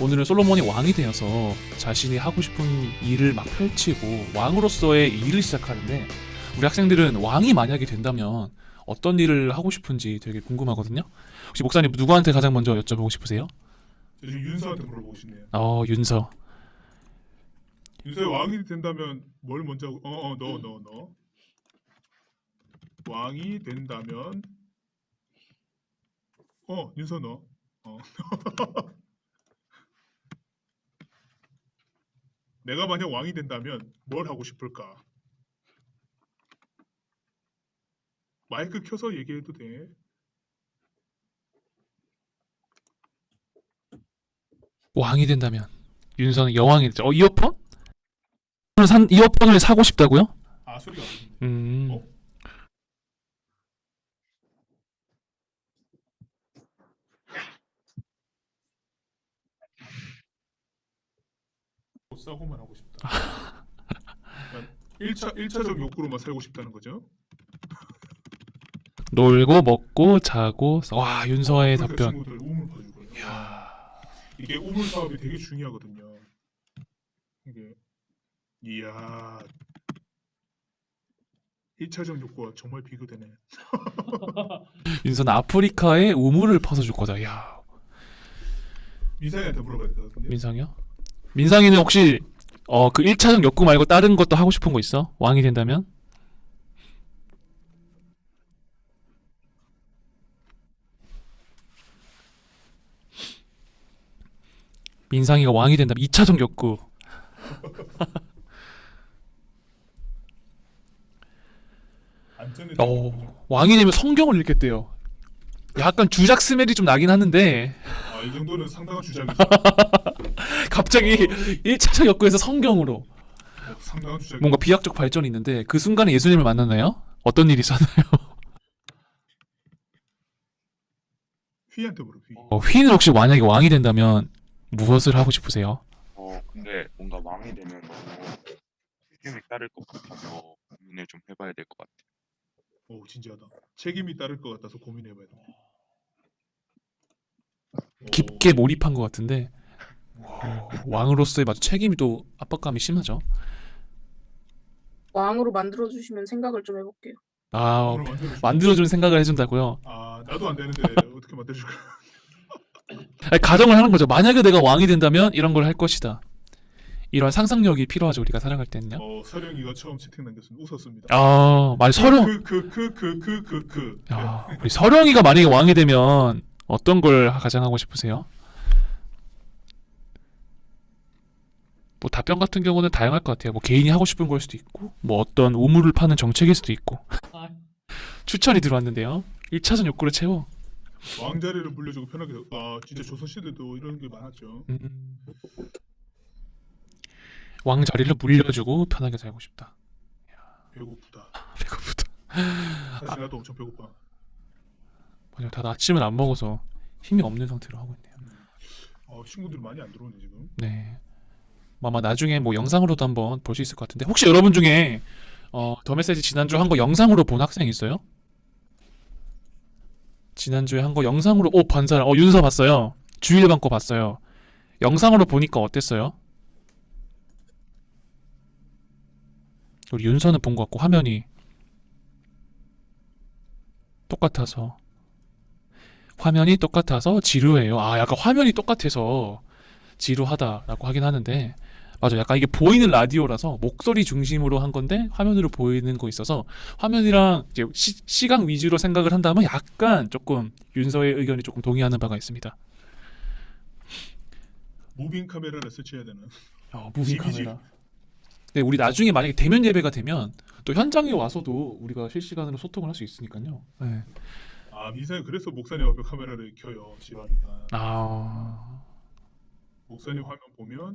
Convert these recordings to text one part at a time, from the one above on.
오늘은 솔로몬이 왕이 되어서 자신이 하고 싶은 일을 막 펼치고 왕으로서의 일을 시작하는데, 우리 학생들은 왕이 만약에 된다면 어떤 일을 하고 싶은지 되게 궁금하거든요. 혹시 목사님 누구한테 가장 먼저 여쭤보고 싶으세요? 저 지금 윤서한테 물어보고 싶네요. 윤서. 윤서의 왕이 된다면 뭘 먼저 하고? 너. 왕이 된다면 윤서 너. 내가 만약 왕이 된다면 뭘 하고 싶을까? 마이크 켜서 얘기해도 돼. 왕이 된다면 윤서는 여왕이 되죠. 이어폰? 이어폰을 사고 싶다고요? 아, 소리가 안 들리네. 음. 어? 못 사고만 하고 싶다. 1차적 욕구로만 살고 싶다는 거죠? 놀고 먹고 자고. 와, 윤서의 그러니까 답변. 친구들 우물 파주고요. 이게 우물 사업이 되게 중요하거든요. 이게 이야 1차적 욕구가 정말 비교되네. 윤서는 아프리카에 우물을 퍼서 줄 거다. 야, 민상이한테 물어봐야 될 것 같은데. 민상이요? 민상이는 혹시 그 1차적 욕구 말고 다른 것도 하고 싶은 거 있어? 왕이 된다면? 민상이가 왕이 된다면 2차적 욕구. 안전에 왕이 되면 성경을 읽겠대요. 약간 주작 스멜이 좀 나긴 하는데 이 정도는 상당한 주장이죠. 갑자기 1차적 욕구에서 성경으로 상당한 주장. 뭔가 비약적 발전이 있는데, 그 순간에 예수님을 만났나요? 어떤 일이 있었나요? 휘한테 물어. 휘. 휘는 혹시 만약에 왕이 된다면 무엇을 하고 싶으세요? 근데 뭔가 왕이 되면 너무 책임이 따를 것 같아서 고민을 좀 해봐야 될 것 같아. 오, 진지하다. 책임이 따를 것 같아서 고민해봐야 돼. 깊게 몰입한 것 같은데, 왕으로서의 마치 책임이 또 압박감이 심하죠. 왕으로 만들어주시면 생각을 좀 해볼게요. 오늘 만들어주는 생각을 해준다고요? 나도 안 되는데 어떻게 만들어줄까? 아니, 가정을 하는 거죠. 만약에 내가 왕이 된다면 이런 걸 할 것이다. 이런 상상력이 필요하죠, 우리가 살아갈 때는요. 서령이가 처음 채팅 남겼으면 웃었습니다. 말 서령. 우리 서령이가 만약에 왕이 되면 어떤 걸 가장하고 싶으세요? 뭐 답변 같은 경우는 다양할 것 같아요. 뭐 개인이 하고 싶은 걸 수도 있고, 뭐 어떤 우물을 파는 정책일 수도 있고. 추천이 들어왔는데요. 1차전 욕구를 채워. 왕자리를 물려주고 편하게. 진짜 조선시대도 이런 게 많았죠. 왕자리를 물려주고 편하게 살고 싶다. 배고프다. 배고프다. 사실 나도 엄청 배고파. 맞아요. 다들 아침을 안 먹어서 힘이 없는 상태로 하고 있네요. 친구들 많이 안 들어오네 지금. 네. 아마 나중에 뭐 영상으로도 한번 볼 수 있을 것 같은데, 혹시 여러분 중에 더 메시지 지난주 한 거 영상으로 본 학생 있어요? 지난주에 한 거 영상으로 본 사람. 윤서 봤어요. 주일반 거 봤어요. 영상으로 보니까 어땠어요? 우리 윤서는 본 것 같고, 화면이 똑같아서 지루해요. 약간 화면이 똑같아서 지루하다라고 하긴 하는데, 맞아. 약간 이게 보이는 라디오라서 목소리 중심으로 한 건데 화면으로 보이는 거 있어서, 화면이랑 이제 시각 위주로 생각을 한다면 약간 조금 윤서의 의견이 조금 동의하는 바가 있습니다. 무빙 카메라를 설치해야 되는. 무빙 카메라. 네, 우리 나중에 만약에 대면 예배가 되면 또 현장에 와서도 우리가 실시간으로 소통을 할 수 있으니까요. 네. 민상이 그래서 목사님 앞에 카메라를 켜요. 지루하니까. 목사님 화면 보면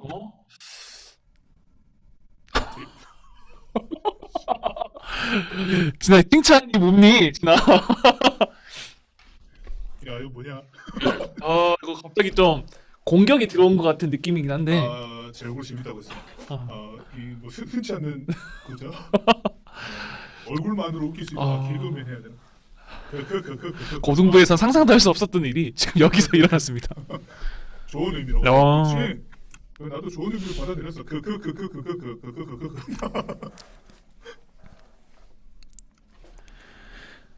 진아, 칭찬이 뭡니? 진아. 야 이거 뭐냐? 이거 갑자기 좀 공격이 들어온 것 같은 느낌이긴 한데. 제 얼굴 재밌다고 했어. 이뭐 흔치 않는 그죠? 얼굴만으로 웃길 수 있는 개그맨 해야 되나? 고등부에서 상상도 할 수 없었던 일이 지금 여기서 일어났습니다. 좋은 의미로. 어. 그렇지. 나도 좋은 의미로 받아들였어.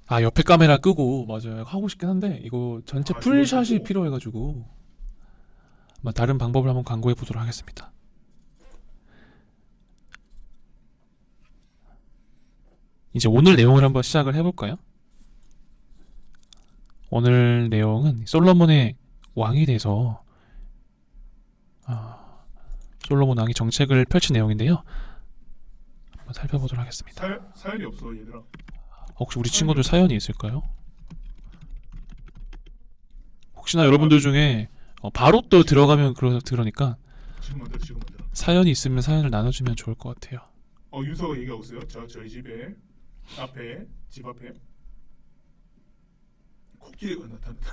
아, 옆에 카메라 끄고 맞아요. 하고 싶긴 한데 이거 전체 아, 풀샷이 지금 끄고. 필요해가지고 아마 다른 방법을 한번 강구해 보도록 하겠습니다. 이제 오늘 내용을 한번 시작을 해볼까요? 오늘 내용은 솔로몬의 왕이 돼서 솔로몬 왕이 정책을 펼친 내용인데요. 한번 살펴보도록 하겠습니다. 사연이 없어 얘들아. 혹시 우리 친구들 사연이 있을까요? 혹시나 여러분들 중에 바로 또 들어가면 그러니까 지금 만들어. 사연이 있으면 사연을 나눠주면 좋을 것 같아요. 윤서가 얘기하고 있어요. 저희 집에 집 앞에 코끼리가 나타났다.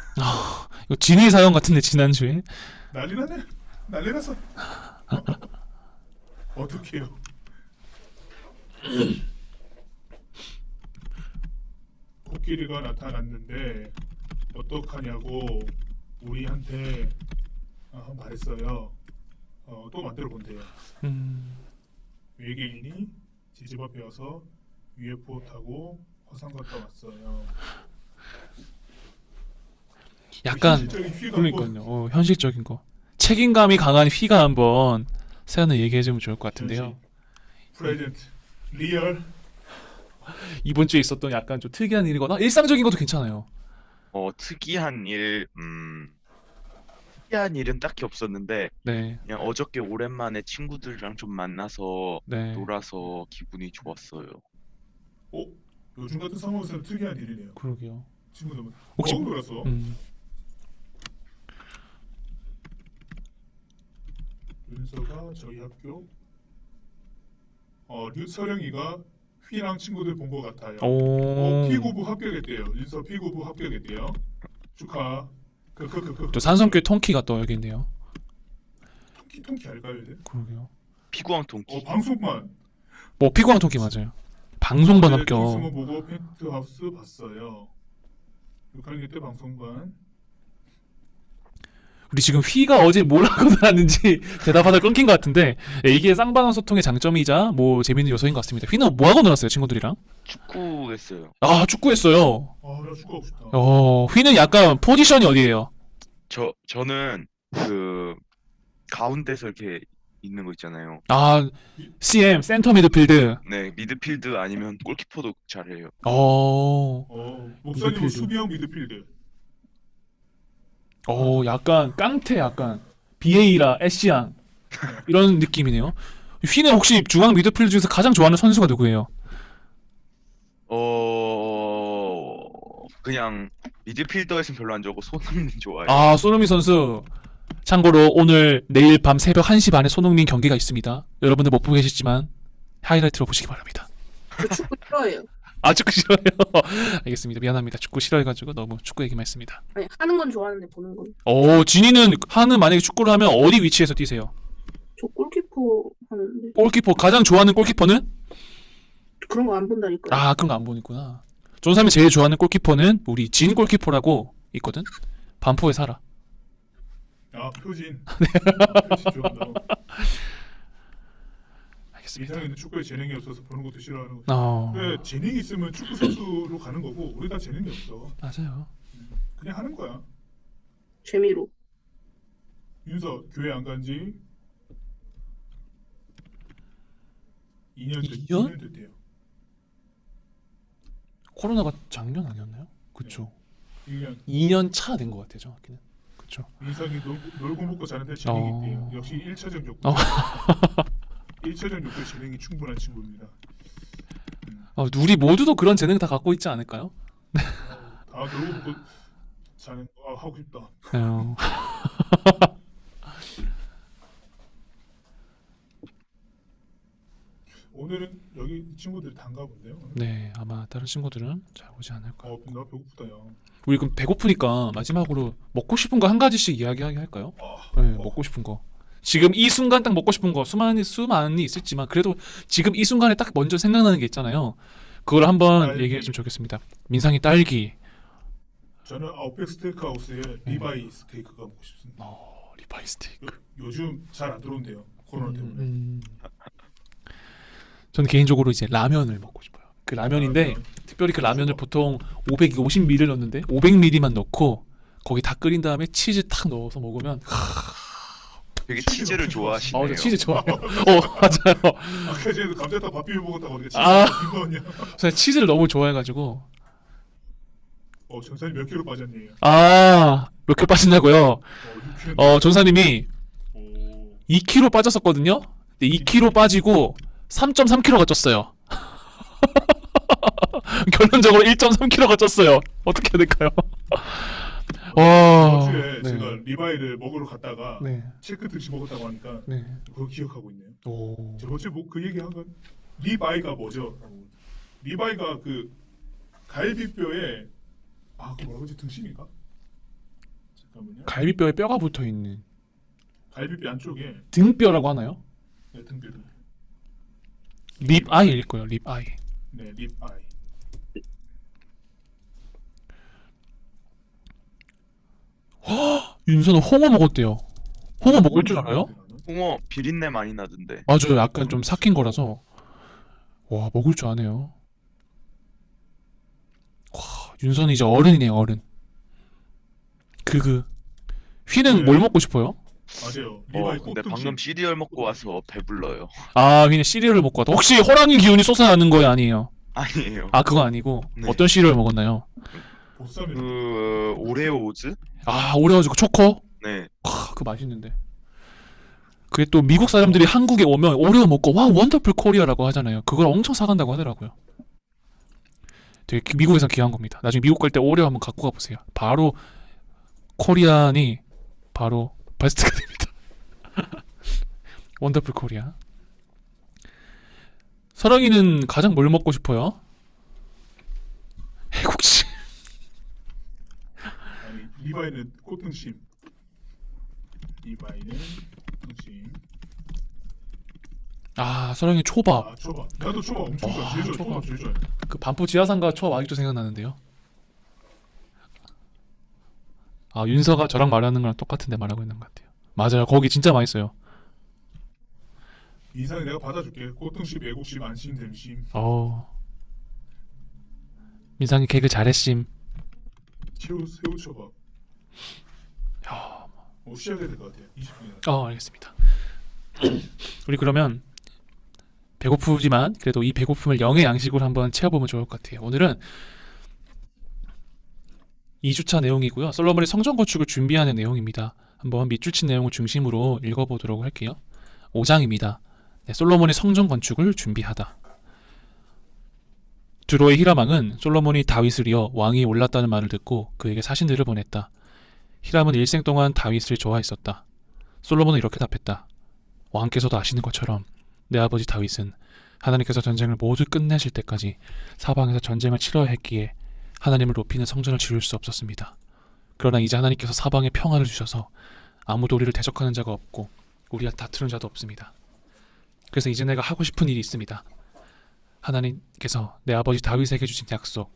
이거 진의 사연 같은데 지난주에 난리 나네. 난리 났어. 어떡해요. 코끼리가 나타났는데 어떡하냐고 우리한테 말했어요. 또 만들어 본대요. 외계인이 집 앞에 와서 UFO 타고 화성 갔다 왔어요. 약간 현실적인 휘가 그러니까요. 현실적인 거 책임감이 강한 휘가 한번 사연을 얘기해주면 좋을 것 같은데요. 프레젠트 리얼. 이번 주에 있었던 약간 좀 특이한 일이거나 일상적인 것도 괜찮아요. 특이한 특이한 일은 딱히 없었는데 네, 그냥 어저께 오랜만에 친구들이랑 좀 만나서 네, 놀아서 기분이 좋았어요. 요즘 같은 상황에서는 특이한 일이네요. 그러게요. 친구들은 혹시- 놀았어? 윤서가 저희 학교 서령이가 휘랑 친구들 본 것 같아요. 오, 피구부 합격했대요. 윤서 피구부 합격했대요. 축하. 또 산성교회 통키가 또 여기 있네요. 통키 알까요? 얘들? 그러게요. 피구왕 동키. 방송만. 뭐 피구왕 통키 맞아요. 방송반 합격. 방송만 보고 펜트하우스 봤어요. 6학년 때 방송반. 우리 지금 휘가 어제 뭘 하고 놀았는지 대답하다 끊긴 것 같은데 이게 쌍방향 소통의 장점이자 뭐 재밌는 요소인 것 같습니다. 휘는 뭐 하고 놀았어요, 친구들이랑? 축구했어요. 아, 축구했어요. 나 축구하고 싶다. 휘는 약간 포지션이 어디예요? 저는 그 가운데서 이렇게 있는 거 있잖아요. 아, CM 센터 미드필드. 네, 미드필드 아니면 골키퍼도 잘해요. 목사님은 미드필드. 수비형 미드필드. 약간 깡태 약간 비에이라, 애쉬양 이런 느낌이네요. 휘는 혹시 중앙 미드필드 중에서 가장 좋아하는 선수가 누구예요? 그냥 미드필더에서는 별로 안 좋아하고 손흥민 좋아해요. 아, 손흥민 선수. 참고로 오늘 내일 밤 새벽 1시 반에 손흥민 경기가 있습니다. 여러분들 못 보고 계시지만 하이라이트로 보시기 바랍니다. 저 축구 싫어해요. 아, 축구 싫어요. 알겠습니다. 미안합니다. 축구 싫어해가지고 너무 축구 얘기만 했습니다. 아니 하는 건 좋아하는데 보는 건. 진이는 만약에 축구를 하면 어디 위치에서 뛰세요? 저 골키퍼 하는데 골키퍼 가장 좋아하는 골키퍼는? 그런 거 안 본다니까요. 아, 그런 거 안 보니구나. 존삼이 제일 좋아하는 골키퍼는 우리 진 골키퍼라고 있거든. 반포에 살아. 표진. 네. 표진 좋아한다. 알겠습니다. 이상형은 축구에 재능이 없어서 보는 것도 싫어하는 거. 네, 재능이 있으면 축구 선수로 가는 거고 우리 다 재능이 없어. 맞아요. 그냥 하는 거야. 재미로. 윤서 교회 안 간지 2년 2년? 됐대요. 코로나가 작년 아니었나요? 그쵸. 1년. 2년 차 된 것 같아요, 정확히는. 그쵸. 인상이 놀고 먹고 자는데 재능이 있대요. 역시 1차적 요구. 1차적 요구에 재능이 충분한 친구입니다. 우리 모두도 그런 재능 다 갖고 있지 않을까요? 다 놀고 먹고 자는 하고 싶다. 오늘은 여기 친구들이 단가 본데요. 네, 아마 다른 친구들은 잘 오지 않을까요? 나 배고프다 야. 우리 그럼 배고프니까 마지막으로 먹고 싶은 거 한 가지씩 이야기하게 할까요? 네, 먹고 싶은 거. 지금 이 순간 딱 먹고 싶은 거 수많이 있을지만 그래도 지금 이 순간에 딱 먼저 생각나는 게 있잖아요. 그걸 한번 딸기. 얘기해 주면 좋겠습니다. 민상이 딸기. 저는 아웃백 스테이크하우스의 리바이 스테이크가 먹고 싶습니다. 리바이 스테이크. 요즘 잘 안 들어온대요. 코로나 때문에. 저는 개인적으로 이제 라면을 먹고 싶어요. 그 라면인데 특별히 그 라면을 보통 550ml 넣는데 500ml만 넣고 거기 다 끓인 다음에 치즈 탁 넣어서 먹으면 되게 치즈를 치즈를 엄청 좋아하시네요. 저 치즈 좋아해요. 맞아요. 아까 전에도 감자탕 밥 비벼 먹었다고 하니까 아. 치즈가 빈 거냐? 제가 치즈를 너무 좋아해가지고 전사님 몇 킬로 빠졌네요. 몇 킬로 빠진다고요? 6kg. 전사님이 오. 2kg 빠졌었거든요. 근데 2kg 빠지고 3.3kg가 쪘어요. 결론적으로 1.3kg가 쪘어요. 어떻게 해야 될까요? 와. 저번 주에 네. 제가 리바이를 먹으러 갔다가 네. 체크 특시 먹었다고 하니까 네. 그거 기억하고 있네요. 오. 저번 주에 뭐 그 얘기한 건 리바이가 뭐죠? 리바이가 그 갈비뼈에 그 뭐라고 하지? 등심인가? 잠깐만요. 갈비뼈에 뼈가 붙어 있는 갈비뼈 안쪽에 등뼈라고 하나요? 네, 등뼈. 립 아이일 거예요. 립 아이. 네, 립아이. 윤서는 홍어 먹었대요. 홍어 먹을 줄 알아요? 홍어 비린내 많이 나던데. 맞아요. 약간 좀 삭힌 거라서 와 먹을 줄 아네요. 와 윤서는 이제 어른이네요. 어른. 휘는 네. 뭘 먹고 싶어요? 맞아요. 리바이 근데 꽃등심. 방금 시리얼 먹고 와서 배불러요. 휘는 시리얼을 먹고 왔다. 혹시 호랑이 기운이 솟아나는 거예요? 아니에요? 아니에요. 그거 아니고 네. 어떤 시리얼 먹었나요? 보쌈이 그 오레오즈? 오레오즈고 초코? 네. 그거 맛있는데. 그게 또 미국 사람들이 한국에 오면 오레오 먹고 와 원더풀 코리아라고 하잖아요. 그걸 엄청 사간다고 하더라고요. 되게 미국에서 귀한 겁니다. 나중에 미국 갈 때 오레오 한번 갖고 가보세요. 바로 코리안이 바로 베스트가 됩니다. 원더풀 코리아. 서랑이는 가장 뭘 먹고 싶어요? 해국시. 아니 리바이는 꽃등심. 리바이는 등심. 서랑이 초밥. 초밥. 나도 초밥 엄청 좋아. 제일 좋아. 초밥 제일 좋아. 그 반포 지하상가 초밥 아직도 생각나는데요. 윤서가 저랑 말하는 거랑 똑같은데 말하고 있는 것 같아요. 맞아요. 거기 진짜 맛있어요. 이상이 내가 받아줄게. 꽃등심, 애국심, 안심, 댐심. 민상이 개그 잘했심. 새우초밥. 야, 시작해야 될 것 같아요. 20분이나. 알겠습니다. 우리 그러면 배고프지만 그래도 이 배고픔을 영의 양식으로 한번 채워보면 좋을 것 같아요. 오늘은 2주차 내용이고요. 솔로몬의 성전 건축을 준비하는 내용입니다. 한번 밑줄 친 내용을 중심으로 읽어보도록 할게요. 5장입니다. 솔로몬의 성전 건축을 준비하다. 두로의 히람왕은 솔로몬이 다윗을 이어 왕이 올랐다는 말을 듣고 그에게 사신들을 보냈다. 히람은 일생 동안 다윗을 좋아했었다. 솔로몬은 이렇게 답했다. 왕께서도 아시는 것처럼 내 아버지 다윗은 하나님께서 전쟁을 모두 끝내실 때까지 사방에서 전쟁을 치러야 했기에 하나님을 높이는 성전을 지을 수 없었습니다. 그러나 이제 하나님께서 사방에 평화를 주셔서 아무도 우리를 대적하는 자가 없고 우리와 다투는 자도 없습니다. 그래서 이제 내가 하고 싶은 일이 있습니다. 하나님께서 내 아버지 다윗에게 주신 약속,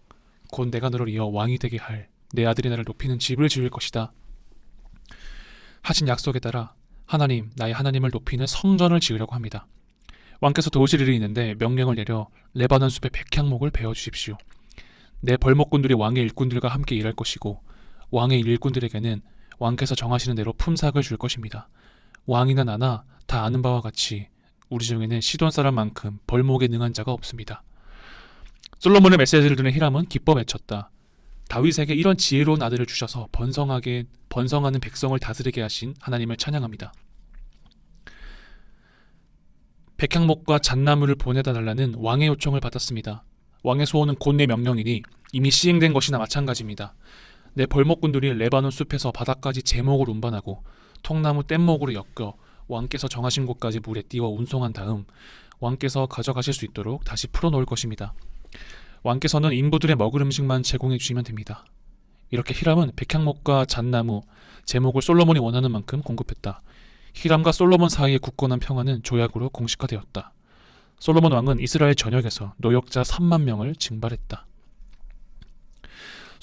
곧 내가 너를 이어 왕이 되게 할 내 아들이 나를 높이는 집을 지을 것이다. 하신 약속에 따라 하나님, 나의 하나님을 높이는 성전을 지으려고 합니다. 왕께서 도우실 일이 있는데 명령을 내려 레바논 숲의 백향목을 베어주십시오. 내 벌목꾼들이 왕의 일꾼들과 함께 일할 것이고 왕의 일꾼들에게는 왕께서 정하시는 대로 품삯을 줄 것입니다. 왕이나 나나 다 아는 바와 같이 우리 중에는 시돈 사람만큼 벌목에 능한 자가 없습니다. 솔로몬의 메시지를 들은 히람은 기뻐 외쳤다. 다윗에게 이런 지혜로운 아들을 주셔서 번성하는 백성을 다스리게 하신 하나님을 찬양합니다. 백향목과 잣나무를 보내다 달라는 왕의 요청을 받았습니다. 왕의 소원은 곧 내 명령이니 이미 시행된 것이나 마찬가지입니다. 내 벌목꾼들이 레바논 숲에서 바닥까지 제목을 운반하고 통나무 뗏목으로 엮여 왕께서 정하신 곳까지 물에 띄워 운송한 다음 왕께서 가져가실 수 있도록 다시 풀어놓을 것입니다. 왕께서는 인부들의 먹을 음식만 제공해 주시면 됩니다. 이렇게 히람은 백향목과 잣나무, 제목을 솔로몬이 원하는 만큼 공급했다. 히람과 솔로몬 사이의 굳건한 평화는 조약으로 공식화되었다. 솔로몬 왕은 이스라엘 전역에서 노역자 3만 명을 징발했다.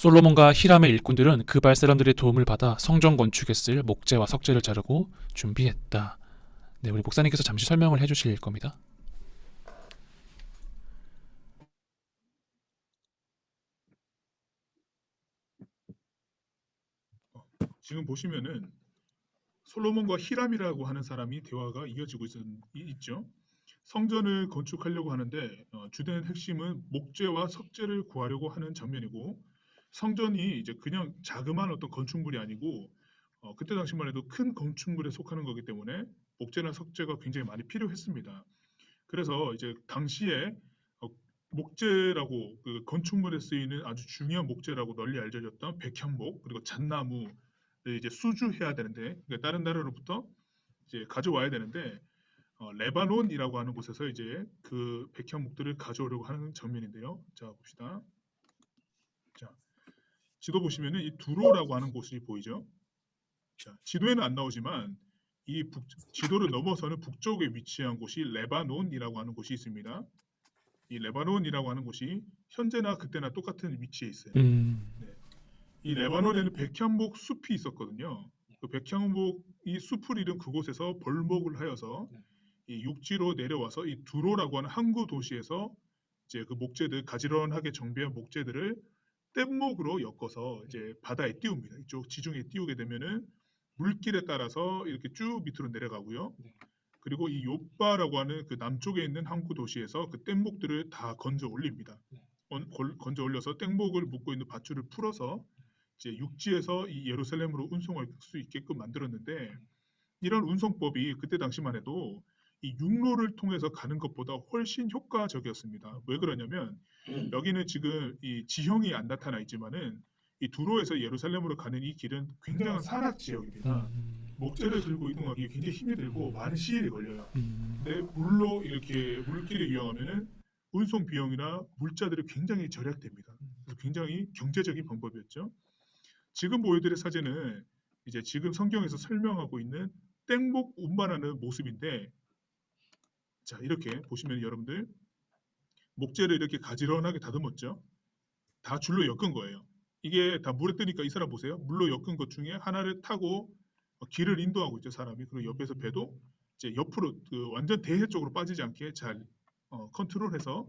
솔로몬과 히람의 일꾼들은 그발 사람들의 도움을 받아 성전 건축에 쓸 목재와 석재를 자르고 준비했다. 네, 우리 목사님께서 잠시 설명을 해주실 겁니다. 지금 보시면은 솔로몬과 히람이라고 하는 사람이 대화가 이어지고 있죠. 성전을 건축하려고 하는데 주된 핵심은 목재와 석재를 구하려고 하는 장면이고, 성전이 이제 그냥 자그마한 어떤 건축물이 아니고 그때 당시만 해도 큰 건축물에 속하는 거기 때문에 목재나 석재가 굉장히 많이 필요했습니다. 그래서 이제 당시에 목재라고 그 건축물에 쓰이는 아주 중요한 목재라고 널리 알려졌던 백향목 그리고 잣나무를 이제 수주해야 되는데, 그러니까 다른 나라로부터 이제 가져와야 되는데 레바논이라고 하는 곳에서 이제 그 백향목들을 가져오려고 하는 장면인데요. 자, 봅시다. 자, 지도 보시면은 이 두로라고 하는 곳이 보이죠. 자, 지도에는 안 나오지만 이 지도를 넘어서는 북쪽에 위치한 곳이 레바논이라고 하는 곳이 있습니다. 이 레바논이라고 하는 곳이 현재나 그때나 똑같은 위치에 있어요. 이 레바논에는 백향목 숲이 있었거든요. 그 백향목 이 숲을 잃은 그곳에서 벌목을 하여서 이 육지로 내려와서 이 두로라고 하는 항구 도시에서 이제 그 목재들 가지런하게 정비한 목재들을 뗏목으로 엮어서 이제 바다에 띄웁니다. 이쪽 지중해에 띄우게 되면은 물길에 따라서 이렇게 쭉 밑으로 내려가고요. 그리고 이 요빠라고 하는 그 남쪽에 있는 항구 도시에서 그 뗏목들을 다 건져 올립니다. 건져 올려서 뗏목을 묶고 있는 밧줄을 풀어서 이제 육지에서 이 예루살렘으로 운송할 수 있게끔 만들었는데, 이런 운송법이 그때 당시만 해도 이 육로를 통해서 가는 것보다 훨씬 효과적이었습니다. 왜 그러냐면 여기는 지금 이 지형이 안 나타나 있지만은 이 두로에서 예루살렘으로 가는 이 길은 굉장한 산악 지역입니다. 목재를 들고 이동하기 굉장히 힘이 들고 많은 시일이 걸려요. 근데 물로 이렇게 물길을 이용하면은 운송 비용이나 물자들이 굉장히 절약됩니다. 그래서 굉장히 경제적인 방법이었죠. 지금 보여드릴 사진은 이제 지금 성경에서 설명하고 있는 땡목 운반하는 모습인데, 자, 이렇게 보시면 여러분들 목재를 이렇게 가지런하게 다듬었죠. 다 줄로 엮은 거예요. 이게 다 물에 뜨니까 이 사람 보세요. 물로 엮은 것 중에 하나를 타고 길을 인도하고 있죠, 사람이. 그리고 옆에서 배도 이제 옆으로 그 완전 대해 쪽으로 빠지지 않게 잘 컨트롤해서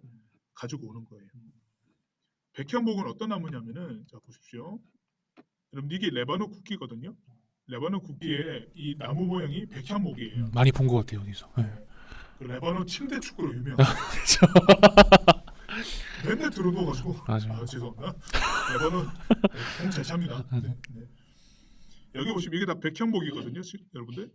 가지고 오는 거예요. 백향목은 어떤 나무냐면은, 자 보십시오. 여러분 이게 레바논 국기거든요. 레바논 국기에 이 나무 모양이 백향목이에요. 많이 본 것 같아요, 어디서. 그 레바논 침대 축구로 유명해요. 맨날 들어놓아가지고. 맞아요. 아, 죄송합니다. 레바논 공잘 찹니다. 네. 여기 보시면 이게 다 백향목이거든요, 여러분들.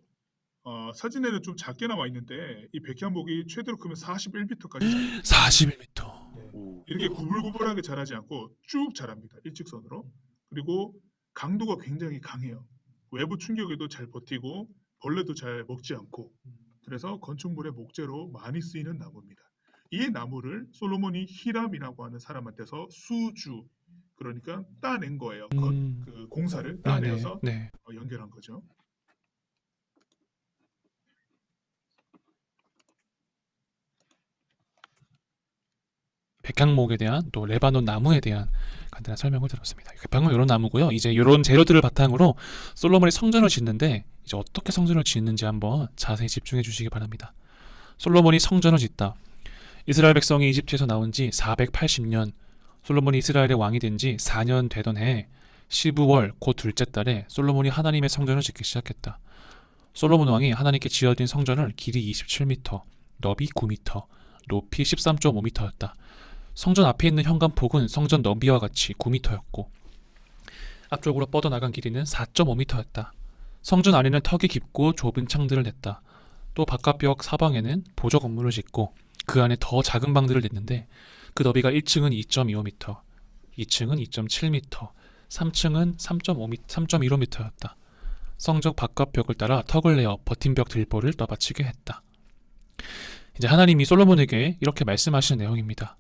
사진에는 좀 작게 나와 있는데 이 백향목이 최대로 크면 41m까지 41m. 오, 이렇게 구불구불하게 자라지 않고 쭉 자랍니다. 일직선으로. 그리고 강도가 굉장히 강해요. 외부 충격에도 잘 버티고 벌레도 잘 먹지 않고, 그래서 건축물의 목재로 많이 쓰이는 나무입니다. 이 나무를 솔로몬이 히람이라고 하는 사람한테서 수주, 그러니까 따낸 거예요. 그 공사를 따내서 네. 연결한 거죠. 백향목에 대한 또 레바논 나무에 대한 간단한 설명을 들었습니다. 백향목 이런 나무고요. 이제 이런 재료들을 바탕으로 솔로몬이 성전을 짓는데 이제 어떻게 성전을 짓는지 한번 자세히 집중해 주시기 바랍니다. 솔로몬이 성전을 짓다. 이스라엘 백성이 이집트에서 나온 지 480년, 솔로몬이 이스라엘의 왕이 된 지 4년 되던 해 12월 곧 둘째 달에 솔로몬이 하나님의 성전을 짓기 시작했다. 솔로몬 왕이 하나님께 지어진 성전을 길이 27m, 너비 9m, 높이 13.5m였다. 성전 앞에 있는 현관폭은 성전 너비와 같이 9m였고 앞쪽으로 뻗어나간 길이는 4.5m였다. 성전 안에는 턱이 깊고 좁은 창들을 냈다. 또 바깥벽 사방에는 보조 건물을 짓고 그 안에 더 작은 방들을 냈는데 그 너비가 1층은 2.25m, 2층은 2.7m, 3층은 3.15m였다. 성전 바깥벽을 따라 턱을 내어 버팀벽 들보를 떠받치게 했다. 이제 하나님이 솔로몬에게 이렇게 말씀하시는 내용입니다.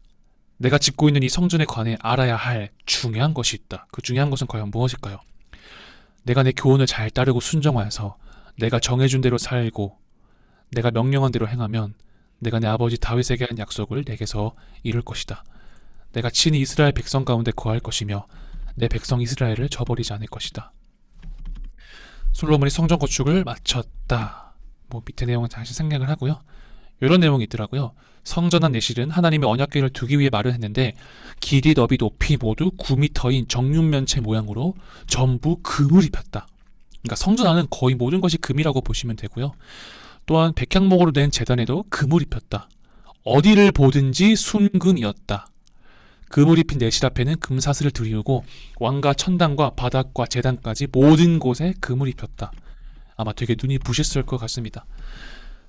내가 짓고 있는 이 성전에 관해 알아야 할 중요한 것이 있다. 그 중요한 것은 과연 무엇일까요? 내가 내 교훈을 잘 따르고 순종하여서 내가 정해준 대로 살고 내가 명령한 대로 행하면 내가 내 아버지 다윗에게 한 약속을 내게서 이룰 것이다. 내가 친히 이스라엘 백성 가운데 거할 것이며 내 백성 이스라엘을 저버리지 않을 것이다. 솔로몬이 성전 건축을 마쳤다. 뭐 밑에 내용은 잠시 생략을 하고요. 이런 내용이 있더라고요. 성전한 내실은 하나님의 언약궤를 두기 위해 마련했는데 길이, 너비, 높이 모두 9m인 정육면체 모양으로 전부 금을 입혔다. 그러니까 성전 안은 거의 모든 것이 금이라고 보시면 되고요. 또한 백향목으로 된 제단에도 금을 입혔다. 어디를 보든지 순금이었다. 금을 입힌 내실 앞에는 금사슬을 들이우고 왕과 천당과 바닥과 제단까지 모든 곳에 금을 입혔다. 아마 되게 눈이 부셨을 것 같습니다.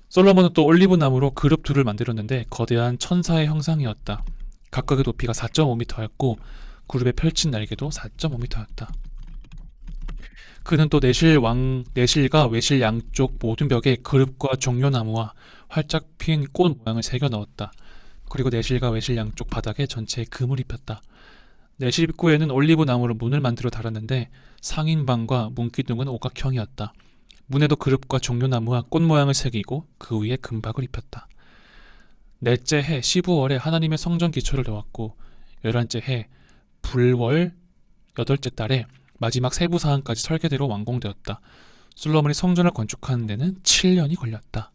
솔로몬은 또 올리브 나무로 그룹 둘을 만들었는데 거대한 천사의 형상이었다. 각각의 높이가 4.5m였고 그룹에 펼친 날개도 4.5m였다. 그는 또 내실과 외실 양쪽 모든 벽에 그룹과 종려나무와 활짝 핀 꽃 모양을 새겨 넣었다. 그리고 내실과 외실 양쪽 바닥에 전체에 금을 입혔다. 내실 입구에는 올리브 나무로 문을 만들어 달았는데 상인방과 문기둥은 오각형이었다. 문에도 그룹과 종려나무와 꽃 모양을 새기고 그 위에 금박을 입혔다. 넷째 해 15월에 하나님의 성전 기초를 놓았고 11째 해 불월 8째 달에 마지막 세부 사항까지 설계대로 완공되었다. 솔로몬이 성전을 건축하는 데는 7년이 걸렸다.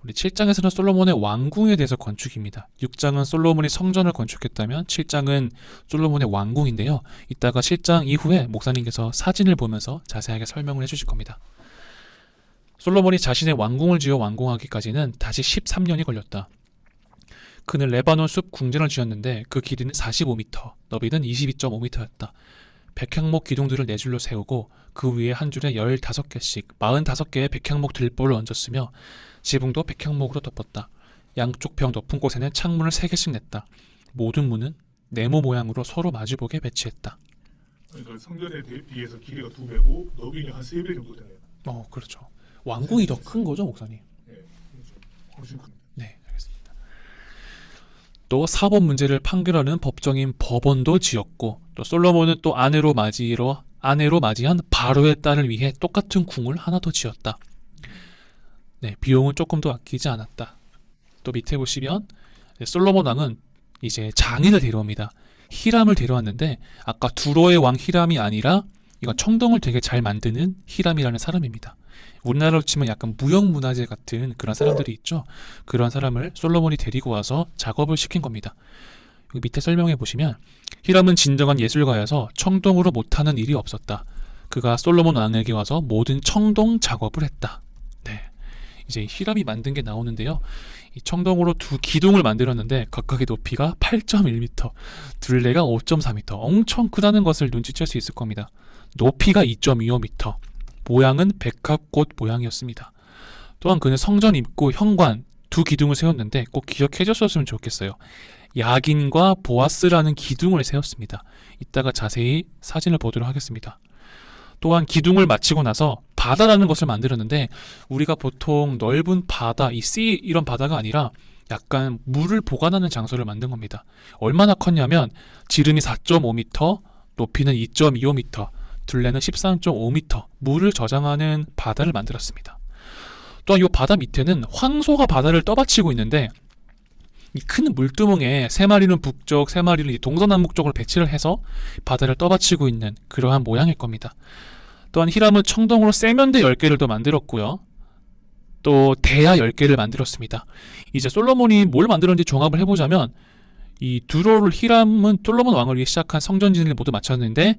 우리 7장에서는 솔로몬의 왕궁에 대해서 건축입니다. 6장은 솔로몬이 성전을 건축했다면 7장은 솔로몬의 왕궁인데요. 이따가 7장 이후에 목사님께서 사진을 보면서 자세하게 설명을 해주실 겁니다. 솔로몬이 자신의 왕궁을 지어 완공하기까지는 다시 13년이 걸렸다. 그는 레바논 숲 궁전을 지었는데 그 길이는 45m, 너비는 22.5m였다. 백향목 기둥들을 네 줄로 세우고 그 위에 한 줄에 15개씩 45개의 백향목 들보를 얹었으며 지붕도 백향목으로 덮었다. 양쪽 벽 높은 곳에는 창문을 3개씩 냈다. 모든 문은 네모 모양으로 서로 마주보게 배치했다. 그러니까 성전에 비해서 길이가 2배고 너비는 한 3배 정도 되네요. 그렇죠. 왕궁이 더 큰 거죠, 목사님? 네, 그렇죠. 훨씬 큽니다. 네, 알겠습니다. 또 사법 문제를 판결하는 법정인 법원도 지었고 또 솔로몬은 또 아내로 맞이한 바로의 딸을 위해 똑같은 궁을 하나 더 지었다. 네, 비용은 조금 더 아끼지 않았다. 또 밑에 보시면 솔로몬 왕은 이제 장인을 데려옵니다. 히람을 데려왔는데 아까 두로의 왕 히람이 아니라 이건 청동을 되게 잘 만드는 히람이라는 사람입니다. 우리나라로 치면 약간 무형문화재 같은 그런 사람들이 있죠. 그런 사람을 솔로몬이 데리고 와서 작업을 시킨 겁니다. 여기 밑에 설명해 보시면 히람은 진정한 예술가여서 청동으로 못하는 일이 없었다. 그가 솔로몬 왕에게 와서 모든 청동 작업을 했다. 네, 이제 히람이 만든 게 나오는데요. 이 청동으로 두 기둥을 만들었는데 각각의 높이가 8.1m, 둘레가 5.4m, 엄청 크다는 것을 눈치챌 수 있을 겁니다. 높이가 2.25m, 모양은 백합꽃 모양이었습니다. 또한 그는 성전 입구 현관 두 기둥을 세웠는데 꼭 기억해 줬으면 좋겠어요. 야긴과 보아스라는 기둥을 세웠습니다. 이따가 자세히 사진을 보도록 하겠습니다. 또한 기둥을 마치고 나서 바다라는 것을 만들었는데 우리가 보통 넓은 바다, 이 씨 이런 바다가 아니라 약간 물을 보관하는 장소를 만든 겁니다. 얼마나 컸냐면 지름이 4.5m, 높이는 2.25m, 둘레는 13.5m, 물을 저장하는 바다를 만들었습니다. 또한 이 바다 밑에는 황소가 바다를 떠받치고 있는데 이 큰 물두멍에 3마리는 북쪽, 3마리는 동서남북쪽으로 배치를 해서 바다를 떠받치고 있는 그러한 모양일 겁니다. 또한 히람은 청동으로 세면대 10개를 더 만들었고요. 또 대야 10개를 만들었습니다. 이제 솔로몬이 뭘 만들었는지 종합을 해보자면 이 히람은 솔로몬 왕을 위해 시작한 성전 진을 모두 마쳤는데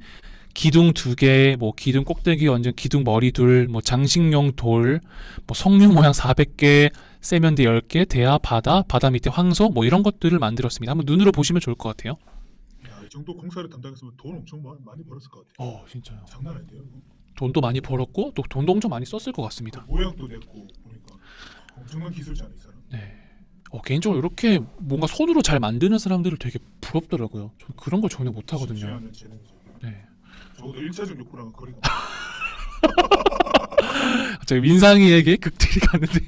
기둥 2개, 뭐 기둥 꼭대기 얹은 기둥 머리 둘, 뭐 장식용 돌, 뭐 성류 모양 400개, 세면대 10개, 대야, 바다 밑에 황소 뭐 이런 것들을 만들었습니다. 한번 눈으로 보시면 좋을 것 같아요. 야, 이 정도 공사를 담당했으면 돈 엄청 많이 벌었을 것 같아요. 진짜요. 장난 아니에요. 돈도 많이 벌었고 또 돈도 엄청 많이 썼을 것 같습니다. 모양도 냈고 보니까 엄청난 기술자네 이 사람. 네. 개인적으로 이렇게 뭔가 손으로 잘 만드는 사람들을 되게 부럽더라고요. 저 그런 걸 전혀 못 쉽지 하거든요. 않은 재능이죠. 네. 적어도 1차적 욕구랑은 거리가 제가 민상이에게 극딜이 갔는데요.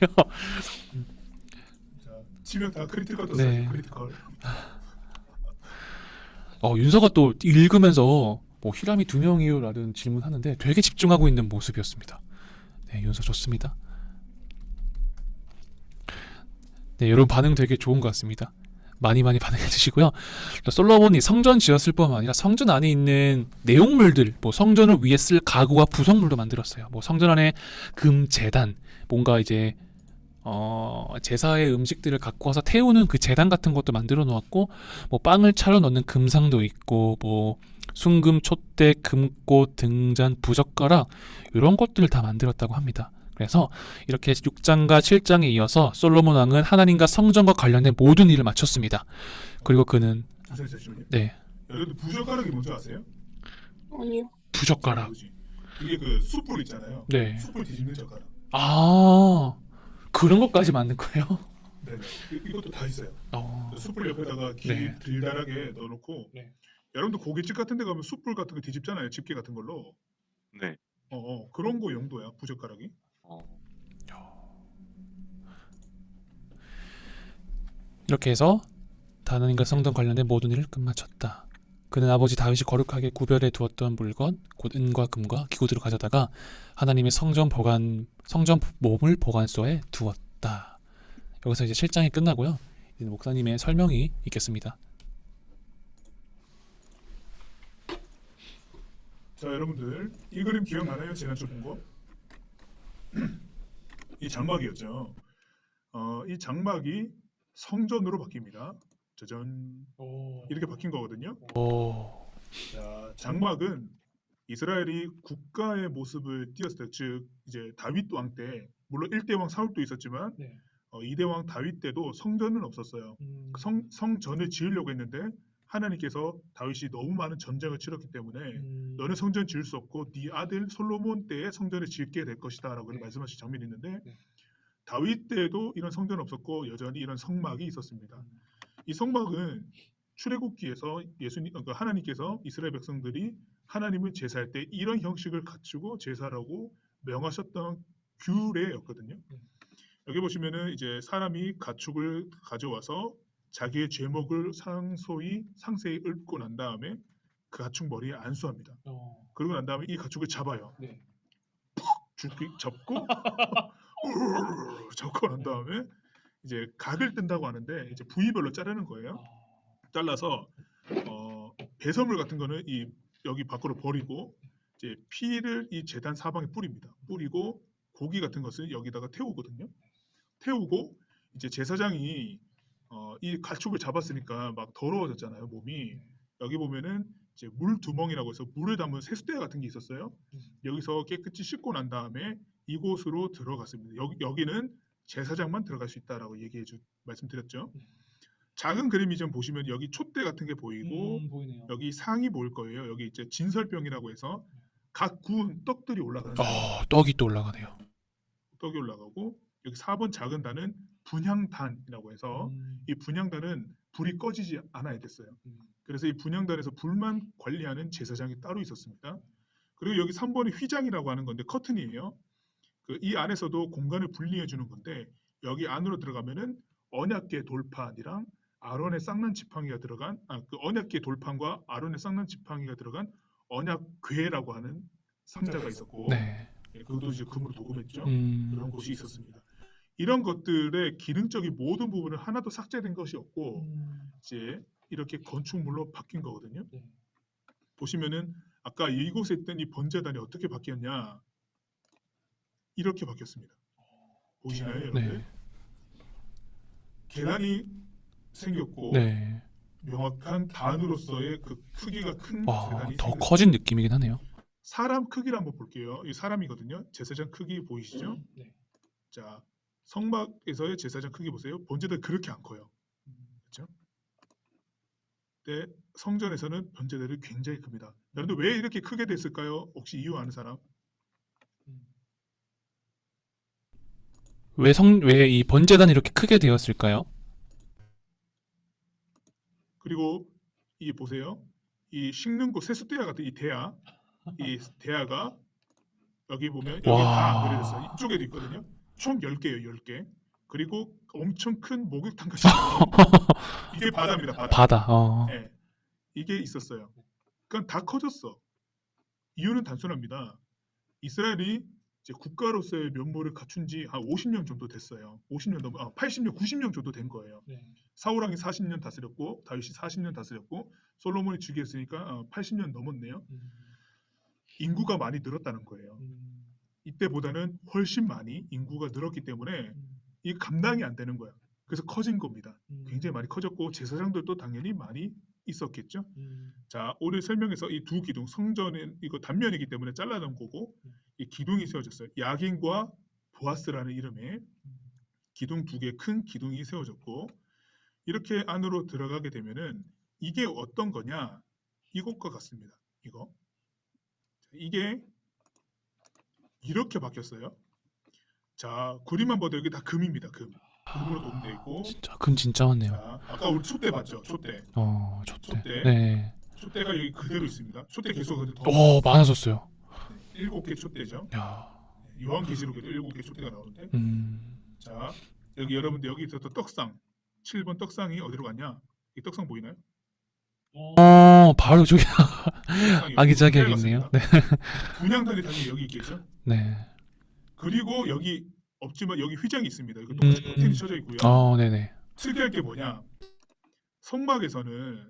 자, 치면 다 크리티컬 떴어요. 네. 크리티컬. 윤서가 또 읽으면서 뭐 히람이 2명이요? 라는 질문하는데 되게 집중하고 있는 모습이었습니다. 네, 윤서 좋습니다. 네, 여러분 반응 되게 좋은 것 같습니다. 많이 반응해 주시고요. 또 솔로몬이 성전 지었을 뿐만 아니라 성전 안에 있는 내용물들, 뭐 성전을 위해 쓸 가구와 부속물도 만들었어요. 뭐 성전 안에 금 제단, 뭔가 이제 제사의 음식들을 갖고 와서 태우는 그 제단 같은 것도 만들어 놓았고, 뭐 빵을 차려 넣는 금상도 있고, 뭐 순금, 촛대, 금꽃, 등잔, 부젓가락 이런 것들을 다 만들었다고 합니다. 그래서 이렇게 6장과 7장에 이어서 솔로몬 왕은 하나님과 성전과 관련된 모든 일을 마쳤습니다. 그리고 그는 잠시만요. 네, 여러분들 부젓가락이 뭔지 아세요? 아니요. 부젓가락. 뭐지? 이게 그 숯불 있잖아요. 네. 숯불 뒤집는 젓가락. 아, 그런 것까지 만든 거예요? 네네. 이것도 다 있어요. 어, 그 숯불 옆에다가 기 네. 들달하게 넣어놓고 네. 여러분들 고깃집 같은 데 가면 숯불 같은 거 뒤집잖아요. 집게 같은 걸로. 네. 그런 거 용도야 부젓가락이. 어, 이렇게 해서 하나님과 성전 관련된 모든 일을 끝마쳤다. 그는 아버지 다윗이 거룩하게 구별해 두었던 물건, 곧 은과 금과 기구들을 가져다가 하나님의 성전 보물 보관소에 두었다. 여기서 이제 7장이 끝나고요. 이제 목사님의 설명이 있겠습니다. 자 여러분들 이 그림 기억나나요? 지난주 본 거? 이 장막이었죠. 이 장막이 성전으로 바뀝니다. 짜잔 이렇게 바뀐 거거든요. 오, 자, 장막은 이스라엘이 국가의 모습을 띄었을 때, 즉 이제 다윗 왕 때, 물론 1대 왕 사울도 있었지만 네. 2대 왕 다윗 때도 성전은 없었어요. 성전을 지으려고 했는데 하나님께서 다윗이 너무 많은 전쟁을 치렀기 때문에 너는 성전 지을 수 없고 네 아들 솔로몬 때에 성전을 짓게 될 것이다라고 네. 말씀하신 장면이 있는데 네. 다윗 때에도 이런 성전 없었고 여전히 이런 성막이 있었습니다. 이 성막은 출애굽기에서 하나님께서 이스라엘 백성들이 하나님을 제사할 때 이런 형식을 갖추고 제사라고 명하셨던 규례였거든요. 여기 보시면은 이제 사람이 가축을 가져와서 자기의 제목을 상세히 읊고 난 다음에 그 가축 머리에 안수합니다. 그러고 난 다음에 이 가축을 잡아요. 네. 접고 접고 난 다음에 이제 각을 뜬다고 하는데 이제 부위별로 자르는 거예요. 잘라서 배설물 같은 거는 여기 밖으로 버리고 이제 피를 이 제단 사방에 뿌립니다. 뿌리고 고기 같은 것을 여기다가 태우거든요. 태우고 이제 제사장이 이 가축을 잡았으니까 막 더러워졌잖아요, 몸이. 여기 보면은 이제 물 두멍이라고 해서 물을 담은 세숫대 같은 게 있었어요. 여기서 깨끗이 씻고 난 다음에 이곳으로 들어갔습니다. 여기는 제사장만 들어갈 수 있다라고 말씀드렸죠. 작은 그림이 좀 보시면 여기 촛대 같은 게 보이고 보이네요. 여기 상이 보일 거예요. 여기 이제 진설병이라고 해서 각 구운 떡들이 올라가는 거예요. 떡이 또 올라가네요. 떡이 올라가고 여기 4번 작은 단은 분향단이라고 해서 이 분향단은 불이 꺼지지 않아야 됐어요. 그래서 이 분향단에서 불만 관리하는 제사장이 따로 있었습니다. 그리고 여기 3번이 휘장이라고 하는 건데 커튼이에요. 이 안에서도 공간을 분리해 주는 건데 여기 안으로 들어가면은 언약궤 돌판이랑 아론의 쌍난 지팡이가 들어간 그 언약궤 돌판과 아론의 쌍난 지팡이가 들어간 언약궤라고 하는 상자가 있었고 네. 그것도 이제 금으로 도금했죠. 음, 그런 곳이 있었습니다. 이런 것들의 기능적인 모든 부분은 하나도 삭제된 것이 없고 이제 이렇게 건축물로 바뀐 거거든요. 네. 보시면은 아까 이곳에 있던 이 번제단이 어떻게 바뀌었냐? 이렇게 바뀌었습니다. 보이시나요, 여러분들? 네. 계단이 생겼고 네. 명확한 단으로서의 그 크기가 큰 와, 계단이 더 생겼습니다. 커진 느낌이긴 하네요. 사람 크기를 한번 볼게요. 이 사람이거든요. 제사장 크기 보이시죠? 네. 자, 성막에서의 제사장 크기 보세요. 번제단 그렇게 안 커요. 그렇죠? 근데 성전에서는 번제단이 굉장히 큽니다. 여러분들 왜 이렇게 크게 됐을까요? 혹시 이유 아는 사람? 왜 이 번제단이 이렇게 크게 되었을까요? 그리고 이 보세요. 이 식는 곳 세숫대야 같은 이 대야가 여기 보면 여기 다 와. 그려졌어요. 이쪽에도 있거든요. 총 10개예요, 10개. 그리고 엄청 큰 목욕탕 같이 이게 바다입니다, 바다. 바다. 네, 이게 있었어요. 그러니까 다 커졌어. 이유는 단순합니다. 이스라엘이 이제 국가로서의 면모를 갖춘 지 한 50년 정도 됐어요. 50년 넘어 80년, 90년 정도 된 거예요. 네. 사울왕이 40년 다스렸고 다윗이 40년 다스렸고 솔로몬이 즉위했으니까 80년 넘었네요. 인구가 많이 늘었다는 거예요. 이때보다는 훨씬 많이 인구가 늘었기 때문에 이 감당이 안 되는 거야. 그래서 커진 겁니다. 굉장히 많이 커졌고 제사장들도 당연히 많이 있었겠죠. 자, 오늘 설명에서 이 두 기둥, 성전은 이거 단면이기 때문에 잘라놓은 거고 이 기둥이 세워졌어요. 야긴과 보아스라는 이름의 기둥 두 개, 큰 기둥이 세워졌고 이렇게 안으로 들어가게 되면은 이게 어떤 거냐? 이것과 같습니다. 이게 이렇게 바뀌었어요. 자, 그림만 봐도 여기 다 금입니다. 금으로 녹돼 있고. 진짜 금 진짜 많네요. 자, 아까 우리 촛대 봤죠? 촛대. 촛대. 촛대. 네. 촛대가 여기 그대로 있습니다. 촛대 계속 더 오, 많아졌어요. 7개 촛대죠. 야. 요한계시록에도 7개 촛대가 나오는데. 자, 여기 여러분들 여기 있었던 떡상. 7번 떡상이 어디로 갔냐? 이 떡상 보이나요? 바로 저기 떡상이 아기자기하게 여기 있네요. 갔습니다. 네. 분향단이 당연히 여기 있겠죠. 네. 그리고 여기 없지만 여기 휘장이 있습니다. 이거 똑같이 버튼이 쳐져 있고요. 네네. 특이할 게 뭐냐? 성막에서는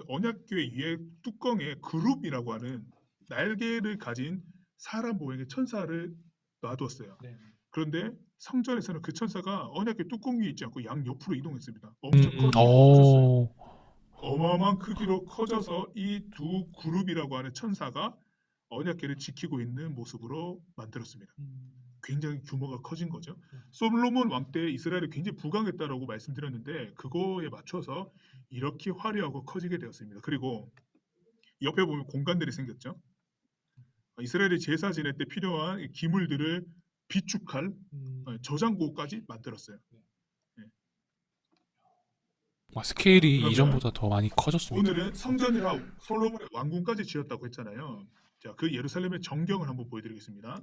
언약궤 위에 뚜껑에 그룹이라고 하는 날개를 가진 사람 모양의 천사를 놔두었어요. 네. 그런데 성전에서는 그 천사가 언약궤 뚜껑 위에 있지 않고 양 옆으로 이동했습니다. 엄청 커졌어요. 오. 어마어마한 크기로 커져서 이 두 그룹이라고 하는 천사가 언약궤를 지키고 있는 모습으로 만들었습니다. 굉장히 규모가 커진 거죠. 솔로몬 왕 때 이스라엘이 굉장히 부강했다라고 말씀드렸는데 그거에 맞춰서 이렇게 화려하고 커지게 되었습니다. 그리고 옆에 보면 공간들이 생겼죠. 이스라엘이 제사 지낼 때 필요한 이 기물들을 비축할 저장고까지 만들었어요. 스케일이 그러면 이전보다 더 많이 커졌습니다. 오늘은 성전이라 솔로몬의 왕궁까지 지었다고 했잖아요. 자, 그 예루살렘의 전경을 한번 보여드리겠습니다.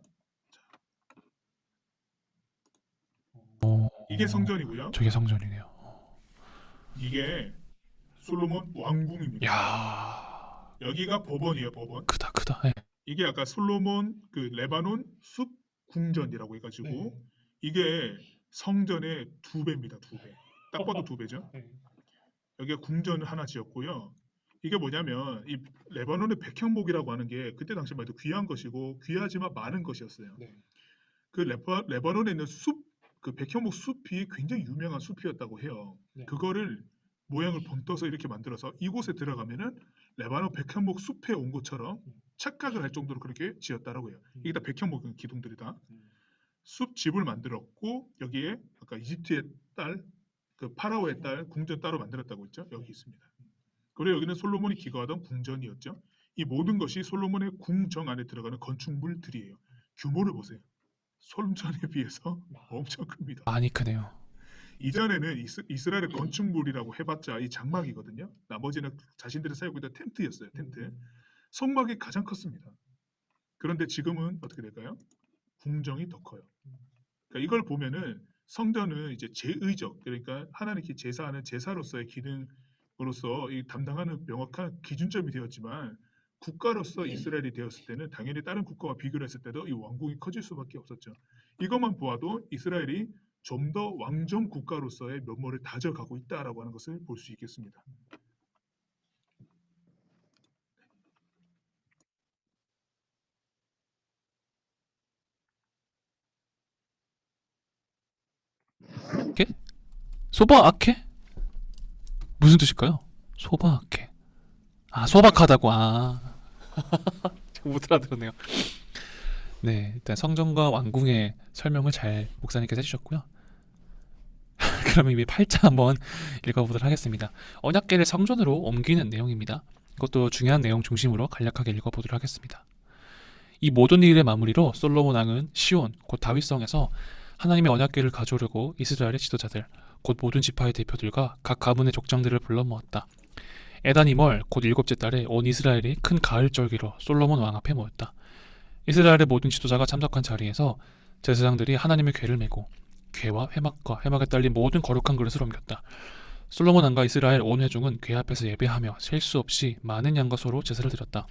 이게 성전이고요. 저게 성전이네요. 이게 솔로몬 왕궁입니다. 야, 여기가 법원이에요, 법원. 크다. 네. 이게 아까 솔로몬 그 레바논 숲 궁전이라고 해가지고 이게 성전의 2배입니다, 2배. 딱 봐도 2배죠. 여기가 궁전을 하나 지었고요. 이게 뭐냐면 이 레바논의 백향목이라고 하는 게 그때 당시만 해도 귀한 것이고 귀하지만 많은 것이었어요. 그 레바논에 있는 숲, 그 백향목 숲이 굉장히 유명한 숲이었다고 해요. 그거를 모양을 번떠서 이렇게 만들어서 이곳에 들어가면은 레바논 백향목 숲에 온 것처럼 착각을 할 정도로 그렇게 지었다라고 해요. 이게 다 백향목 기둥들이다. 숲 집을 만들었고 여기에 아까 이집트의 딸, 그 파라오의 딸 궁전 따로 만들었다고 했죠. 여기 있습니다. 그리고 여기는 솔로몬이 기거하던 궁전이었죠. 이 모든 것이 솔로몬의 궁정 안에 들어가는 건축물들이에요. 규모를 보세요. 성전에 비해서 엄청 큽니다. 많이 크네요. 이전에는 이스라엘의 건축물이라고 해봤자 이 장막이거든요. 나머지는 자신들이 살고 있던 텐트였어요. 텐트. 성막이 가장 컸습니다. 그런데 지금은 어떻게 될까요? 궁정이 더 커요. 그러니까 이걸 보면은 성전은 이제 제의적, 그러니까 하나님께 제사하는 제사로서의 기능으로서 이 담당하는 명확한 기준점이 되었지만 국가로서 이스라엘이 되었을 때는 당연히 다른 국가와 비교를 했을 때도 이 왕궁이 커질 수밖에 없었죠. 이것만 보아도 이스라엘이 좀 더 왕정 국가로서의 면모를 다져가고 있다라고 하는 것을 볼 수 있겠습니다. 소바아케? 무슨 뜻일까요? 소바아케. 소박하다고. 제가 못 알아들었네요. 네, 일단 성전과 왕궁의 설명을 잘 목사님께서 해주셨고요. 그러면 이 8장 한번 읽어보도록 하겠습니다. 언약궤를 성전으로 옮기는 내용입니다. 이것도 중요한 내용 중심으로 간략하게 읽어보도록 하겠습니다. 이 모든 일의 마무리로 솔로몬 왕은 시온, 곧 다윗성에서 하나님의 언약궤를 가져오려고 이스라엘의 지도자들, 곧 모든 지파의 대표들과 각 가문의 족장들을 불러 모았다. 에다니멀, 곧 7째 달에 온 이스라엘이 큰 가을 절기로 솔로몬 왕 앞에 모였다. 이스라엘의 모든 지도자가 참석한 자리에서 제사장들이 하나님의 궤를 메고 궤와 회막과 회막에 딸린 모든 거룩한 그릇을 옮겼다. 솔로몬 왕과 이스라엘 온 회중은 궤 앞에서 예배하며 셀 수 없이 많은 양과 소로 제사를 드렸다.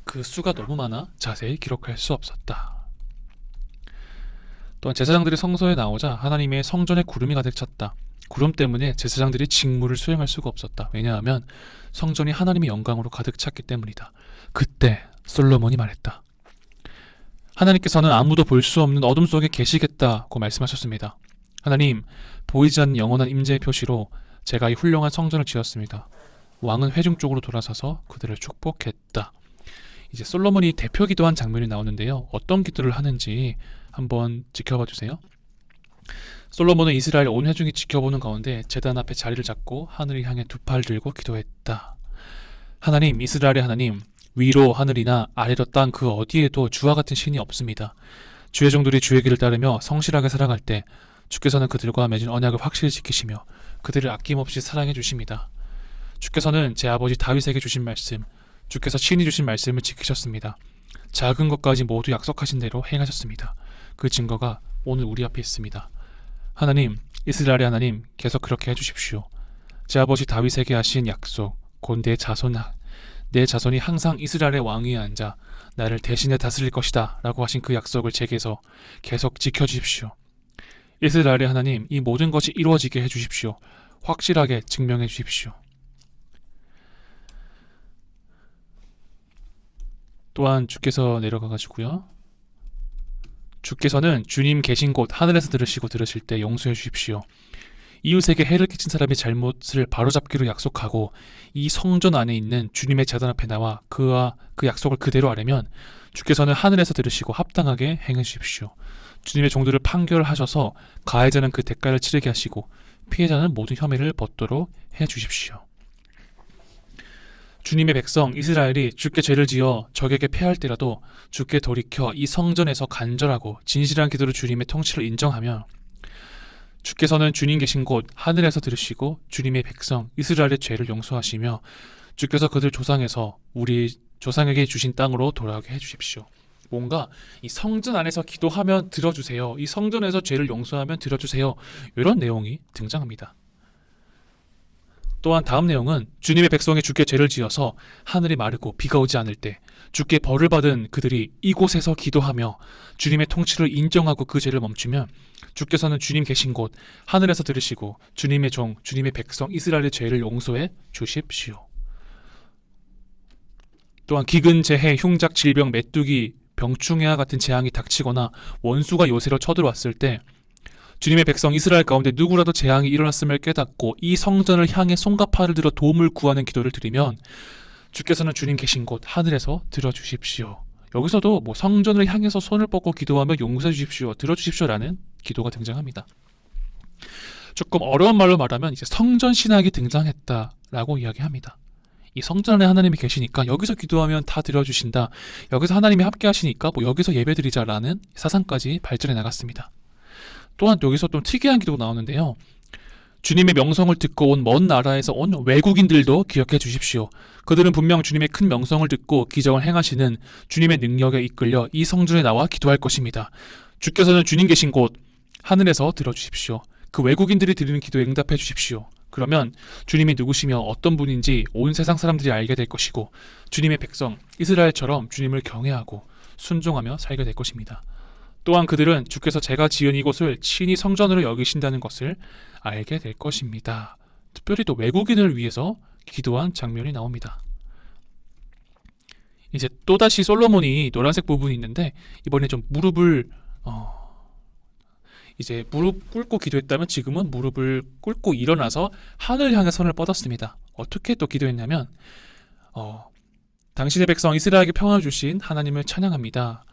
그 수가 너무 많아 자세히 기록할 수 없었다. 또한 제사장들이 성소에 나오자 하나님의 성전에 구름이 가득 찼다. 구름 때문에 제사장들이 직무를 수행할 수가 없었다. 왜냐하면 성전이 하나님의 영광으로 가득 찼기 때문이다. 그때 솔로몬이 말했다. 하나님께서는 아무도 볼 수 없는 어둠 속에 계시겠다고 말씀하셨습니다. 하나님, 보이지 않는 영원한 임재의 표시로 제가 이 훌륭한 성전을 지었습니다. 왕은 회중 쪽으로 돌아서서 그들을 축복했다. 이제 솔로몬이 대표 기도한 장면이 나오는데요. 어떤 기도를 하는지 한번 지켜봐 주세요. 솔로몬은 이스라엘 온 회중이 지켜보는 가운데 제단 앞에 자리를 잡고 하늘을 향해 두 팔 들고 기도했다. 하나님, 이스라엘의 하나님, 위로 하늘이나 아래로 땅 그 어디에도 주와 같은 신이 없습니다. 주의 종들이 주의 길을 따르며 성실하게 살아갈 때 주께서는 그들과 맺은 언약을 확실히 지키시며 그들을 아낌없이 사랑해 주십니다. 주께서는 제 아버지 다윗에게 주신 말씀, 주께서 친히 주신 말씀을 지키셨습니다. 작은 것까지 모두 약속하신 대로 행하셨습니다. 그 증거가 오늘 우리 앞에 있습니다. 하나님, 이스라엘의 하나님, 계속 그렇게 해주십시오. 제 아버지 다윗에게 하신 약속, 곧 내 자손이 항상 이스라엘의 왕위에 앉아 나를 대신해 다스릴 것이다 라고 하신 그 약속을 제게서 계속 지켜주십시오. 이스라엘의 하나님, 이 모든 것이 이루어지게 해주십시오. 확실하게 증명해 주십시오. 또한 주께서 내려가가지고요. 주께서는 주님 계신 곳 하늘에서 들으실 때 용서해 주십시오. 이웃에게 해를 끼친 사람의 잘못을 바로잡기로 약속하고 이 성전 안에 있는 주님의 제단 앞에 나와 그와 그 약속을 그대로 하려면 주께서는 하늘에서 들으시고 합당하게 행해 주십시오. 주님의 종들을 판결하셔서 가해자는 그 대가를 치르게 하시고 피해자는 모든 혐의를 벗도록 해 주십시오. 주님의 백성 이스라엘이 주께 죄를 지어 적에게 패할 때라도 주께 돌이켜 이 성전에서 간절하고 진실한 기도로 주님의 통치를 인정하며 주께서는 주님 계신 곳 하늘에서 들으시고 주님의 백성 이스라엘의 죄를 용서하시며 주께서 그들 조상에서 우리 조상에게 주신 땅으로 돌아오게 해주십시오. 뭔가 이 성전 안에서 기도하면 들어주세요. 이 성전에서 죄를 용서하면 들어주세요. 이런 내용이 등장합니다. 또한 다음 내용은 주님의 백성이 주께 죄를 지어서 하늘이 마르고 비가 오지 않을 때 주께 벌을 받은 그들이 이곳에서 기도하며 주님의 통치를 인정하고 그 죄를 멈추면 주께서는 주님 계신 곳 하늘에서 들으시고 주님의 종 주님의 백성 이스라엘의 죄를 용서해 주십시오. 또한 기근, 재해, 흉작, 질병, 메뚜기, 병충해와 같은 재앙이 닥치거나 원수가 요새로 쳐들어왔을 때 주님의 백성 이스라엘 가운데 누구라도 재앙이 일어났음을 깨닫고 이 성전을 향해 손과 팔을 들어 도움을 구하는 기도를 드리면 주께서는 주님 계신 곳 하늘에서 들어주십시오. 여기서도 뭐 성전을 향해서 손을 뻗고 기도하며 용서해 주십시오, 들어주십시오라는 기도가 등장합니다. 조금 어려운 말로 말하면 이제 성전 신학이 등장했다라고 이야기합니다. 이 성전 안에 하나님이 계시니까 여기서 기도하면 다 들어주신다. 여기서 하나님이 함께 하시니까 뭐 여기서 예배드리자라는 사상까지 발전해 나갔습니다. 또한 여기서 좀 특이한 기도가 나오는데요. 주님의 명성을 듣고 온 먼 나라에서 온 외국인들도 기억해 주십시오. 그들은 분명 주님의 큰 명성을 듣고 기적을 행하시는 주님의 능력에 이끌려 이 성전에 나와 기도할 것입니다. 주께서는 주님 계신 곳 하늘에서 들어주십시오. 그 외국인들이 드리는 기도에 응답해 주십시오. 그러면 주님이 누구시며 어떤 분인지 온 세상 사람들이 알게 될 것이고 주님의 백성 이스라엘처럼 주님을 경외하고 순종하며 살게 될 것입니다. 또한 그들은 주께서 제가 지은 이곳을 친히 성전으로 여기신다는 것을 알게 될 것입니다. 특별히 또 외국인을 위해서 기도한 장면이 나옵니다. 이제 또다시 솔로몬이 노란색 부분이 있는데 이번에 좀 무릎을 이제 무릎 꿇고 기도했다면 지금은 무릎을 꿇고 일어나서 하늘 향해 손을 뻗었습니다. 어떻게 또 기도했냐면 당신의 백성 이스라엘에게 평안을 주신 하나님을 찬양합니다.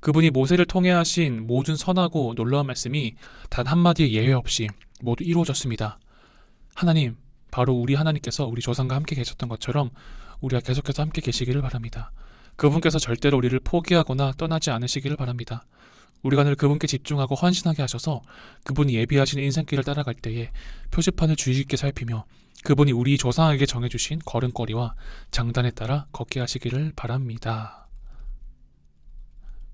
그분이 모세를 통해 하신 모든 선하고 놀라운 말씀이 단 한마디의 예외 없이 모두 이루어졌습니다. 하나님, 바로 우리 하나님께서 우리 조상과 함께 계셨던 것처럼 우리가 계속해서 함께 계시기를 바랍니다. 그분께서 절대로 우리를 포기하거나 떠나지 않으시기를 바랍니다. 우리가 늘 그분께 집중하고 헌신하게 하셔서 그분이 예비하신 인생길을 따라갈 때에 표지판을 주의 깊게 살피며 그분이 우리 조상에게 정해주신 걸음걸이와 장단에 따라 걷게 하시기를 바랍니다.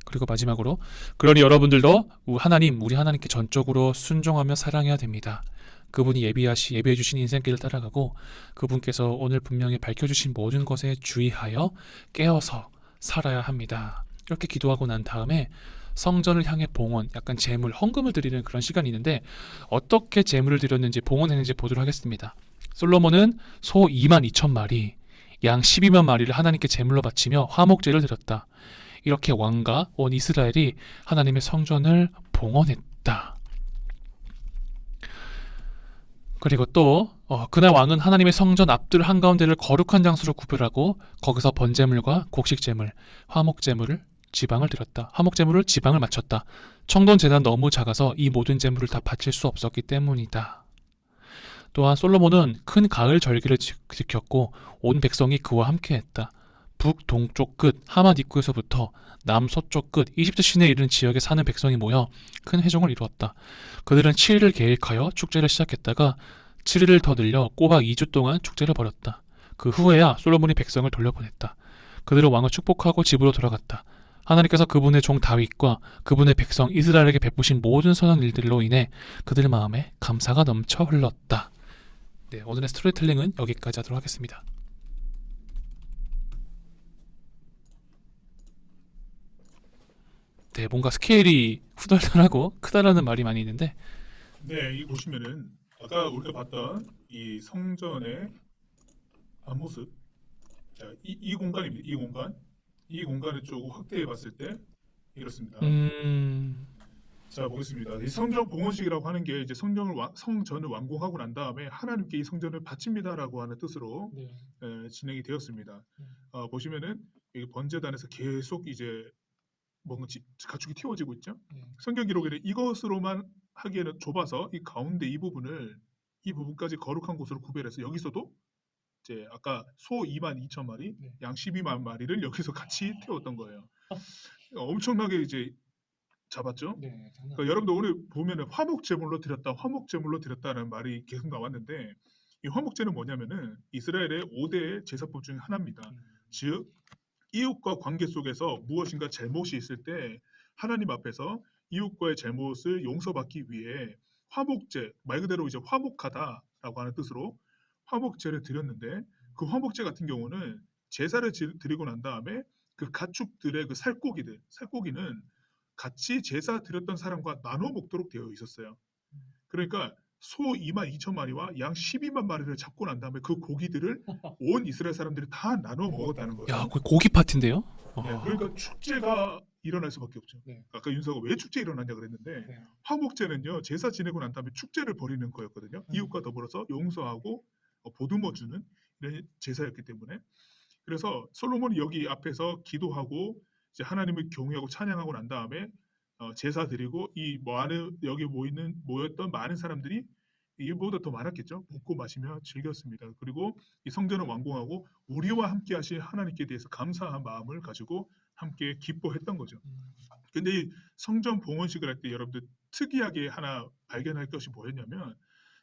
그리고 마지막으로 그러니 여러분들도 우리 하나님께 전적으로 순종하며 사랑해야 됩니다. 그분이 예비해 주신 인생길을 따라가고 그분께서 오늘 분명히 밝혀주신 모든 것에 주의하여 깨어서 살아야 합니다. 이렇게 기도하고 난 다음에 성전을 향해 봉헌, 약간 제물, 헌금을 드리는 그런 시간이 있는데 어떻게 제물을 드렸는지 봉헌했는지 보도록 하겠습니다. 솔로몬은 소 2만 2천 마리, 양 12만 마리를 하나님께 제물로 바치며 화목제를 드렸다. 이렇게 왕과 온 이스라엘이 하나님의 성전을 봉헌했다. 그리고 또 그날 왕은 하나님의 성전 앞들 한가운데를 거룩한 장소로 구별하고 거기서 번제물과 곡식제물, 화목제물을 지방을 드렸다. 화목제물을 지방을 맞췄다. 청동 제단 너무 작아서 이 모든 제물을 다 바칠 수 없었기 때문이다. 또한 솔로몬은 큰 가을 절기를 지켰고 온 백성이 그와 함께했다. 북동쪽 끝 하맛 입구에서부터 남서쪽 끝 이집트 시내에 이르는 지역에 사는 백성이 모여 큰 회종을 이루었다. 그들은 7일을 계획하여 축제를 시작했다가 7일을 더 늘려 꼬박 2주 동안 축제를 벌였다. 그 후에야 솔로몬이 백성을 돌려보냈다. 그들은 왕을 축복하고 집으로 돌아갔다. 하나님께서 그분의 종 다윗과 그분의 백성 이스라엘에게 베푸신 모든 선한 일들로 인해 그들 마음에 감사가 넘쳐 흘렀다. 네, 오늘의 스토리텔링은 여기까지 하도록 하겠습니다. 네, 뭔가 스케일이 후덜덜하고 크다라는 말이 많이 있는데 네, 이 보시면은 아까 우리가 봤던 이 성전의 앞모습, 자, 이 공간입니다. 이 공간을 조금 확대해 봤을 때 이렇습니다. 자, 보겠습니다. 이 성전 봉헌식이라고 하는 게 이제 성전을 완공하고 난 다음에 하나님께 이 성전을 바칩니다라고 하는 뜻으로 진행이 되었습니다. 보시면은 이 번제단에서 계속 이제 뭔가 가축이 튀어지고 있죠. 성경 기록에는 이것으로만 하기에는 좁아서 이 가운데 이 부분까지 거룩한 곳으로 구별해서 여기서도 이제 아까 소 2만 2천 마리, 양 12만 마리를 여기서 같이 태웠던 거예요. 엄청나게 이제 잡았죠. 그러니까 여러분들 오늘 보면은 화목 제물로 드렸다는 말이 계속 나왔는데 이 화목제는 뭐냐면은 이스라엘의 5대 제사법 중에 하나입니다. 즉 이웃과 관계 속에서 무엇인가 잘못이 있을 때 하나님 앞에서 이웃과의 잘못을 용서받기 위해 화목제, 말 그대로 이제 화목하다라고 하는 뜻으로 화목제를 드렸는데 그 화목제 같은 경우는 제사를 드리고 난 다음에 그 가축들의 그 살코기는 같이 제사 드렸던 사람과 나눠 먹도록 되어 있었어요. 그러니까 소 2만 2천 마리와 양 12만 마리를 잡고 난 다음에 그 고기들을 온 이스라엘 사람들이 다 나눠 먹었다는 거예요. 야, 거의 고기 파티인데요? 네, 그러니까 축제가 일어날 수밖에 없죠. 아까 윤서가 왜 축제 일어났냐 그랬는데 화목제는요 제사 지내고 난 다음에 축제를 벌이는 거였거든요. 이웃과 더불어서 용서하고 보듬어 주는 이런 제사였기 때문에 그래서 솔로몬이 여기 앞에서 기도하고 이제 하나님을 경외하고 찬양하고 난 다음에 제사 드리고 이 많은 여기 모였던 많은 사람들이 이보다 더 많았겠죠. 먹고 마시며 즐겼습니다. 그리고 이 성전을 완공하고 우리와 함께 하신 하나님께 대해서 감사한 마음을 가지고 함께 기뻐했던 거죠. 근데 이 성전 봉헌식을 할 때 여러분들 특이하게 하나 발견할 것이 뭐였냐면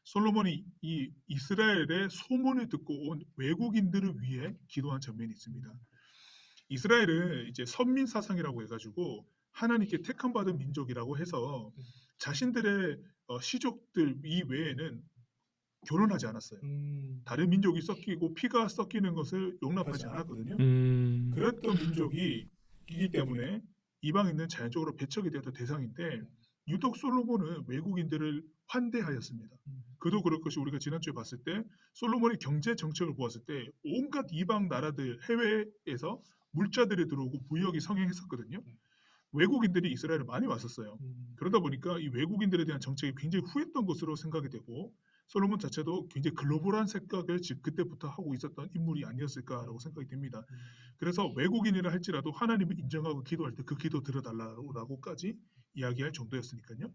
솔로몬이 이 이스라엘의 소문을 듣고 온 외국인들을 위해 기도한 장면이 있습니다. 이스라엘은 이제 선민 사상이라고 해가지고 하나님께 택함 받은 민족이라고 해서 자신들의 시족들 이외에는 결혼하지 않았어요. 다른 민족이 섞이고 피가 섞이는 것을 용납하지 않았거든요. 그랬던 민족이기 때문에 이방인은 자연적으로 배척이 되었던 대상인데 유독 솔로몬은 외국인들을 환대하였습니다. 그도 그럴 것이 우리가 지난주에 봤을 때 솔로몬의 경제 정책을 보았을 때 온갖 이방 나라들 해외에서 물자들이 들어오고 무역이 성행했었거든요. 외국인들이 이스라엘에 많이 왔었어요. 그러다 보니까 이 외국인들에 대한 정책이 굉장히 후했던 것으로 생각이 되고 솔로몬 자체도 굉장히 글로벌한 생각을 그때부터 하고 있었던 인물이 아니었을까라고 생각이 됩니다. 그래서 외국인이라 할지라도 하나님을 인정하고 기도할 때 그 기도 들어달라고까지 이야기할 정도였으니까요.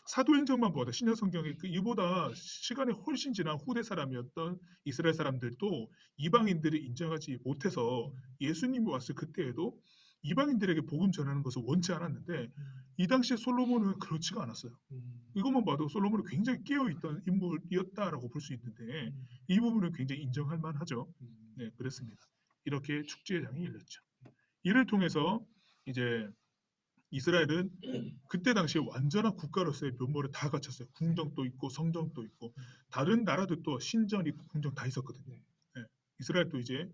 사도행전만 보아도 신약 성경에 이보다 시간이 훨씬 지난 후대 사람이었던 이스라엘 사람들도 이방인들이 인정하지 못해서 예수님이 왔을 그때에도 이방인들에게 복음 전하는 것을 원치 않았는데 이 당시에 솔로몬은 그렇지가 않았어요. 이것만 봐도 솔로몬은 굉장히 깨어있던 인물이었다라고 볼 수 있는데 이 부분은 굉장히 인정할 만하죠. 네, 그렇습니다. 이렇게 축제의 장이 열렸죠. 이를 통해서 이제 이스라엘은 그때 당시에 완전한 국가로서의 면모를 다 갖췄어요. 궁정도 있고 성정도 있고 다른 나라들도 신전 있고 궁정 다 있었거든요. 네, 이스라엘도 이제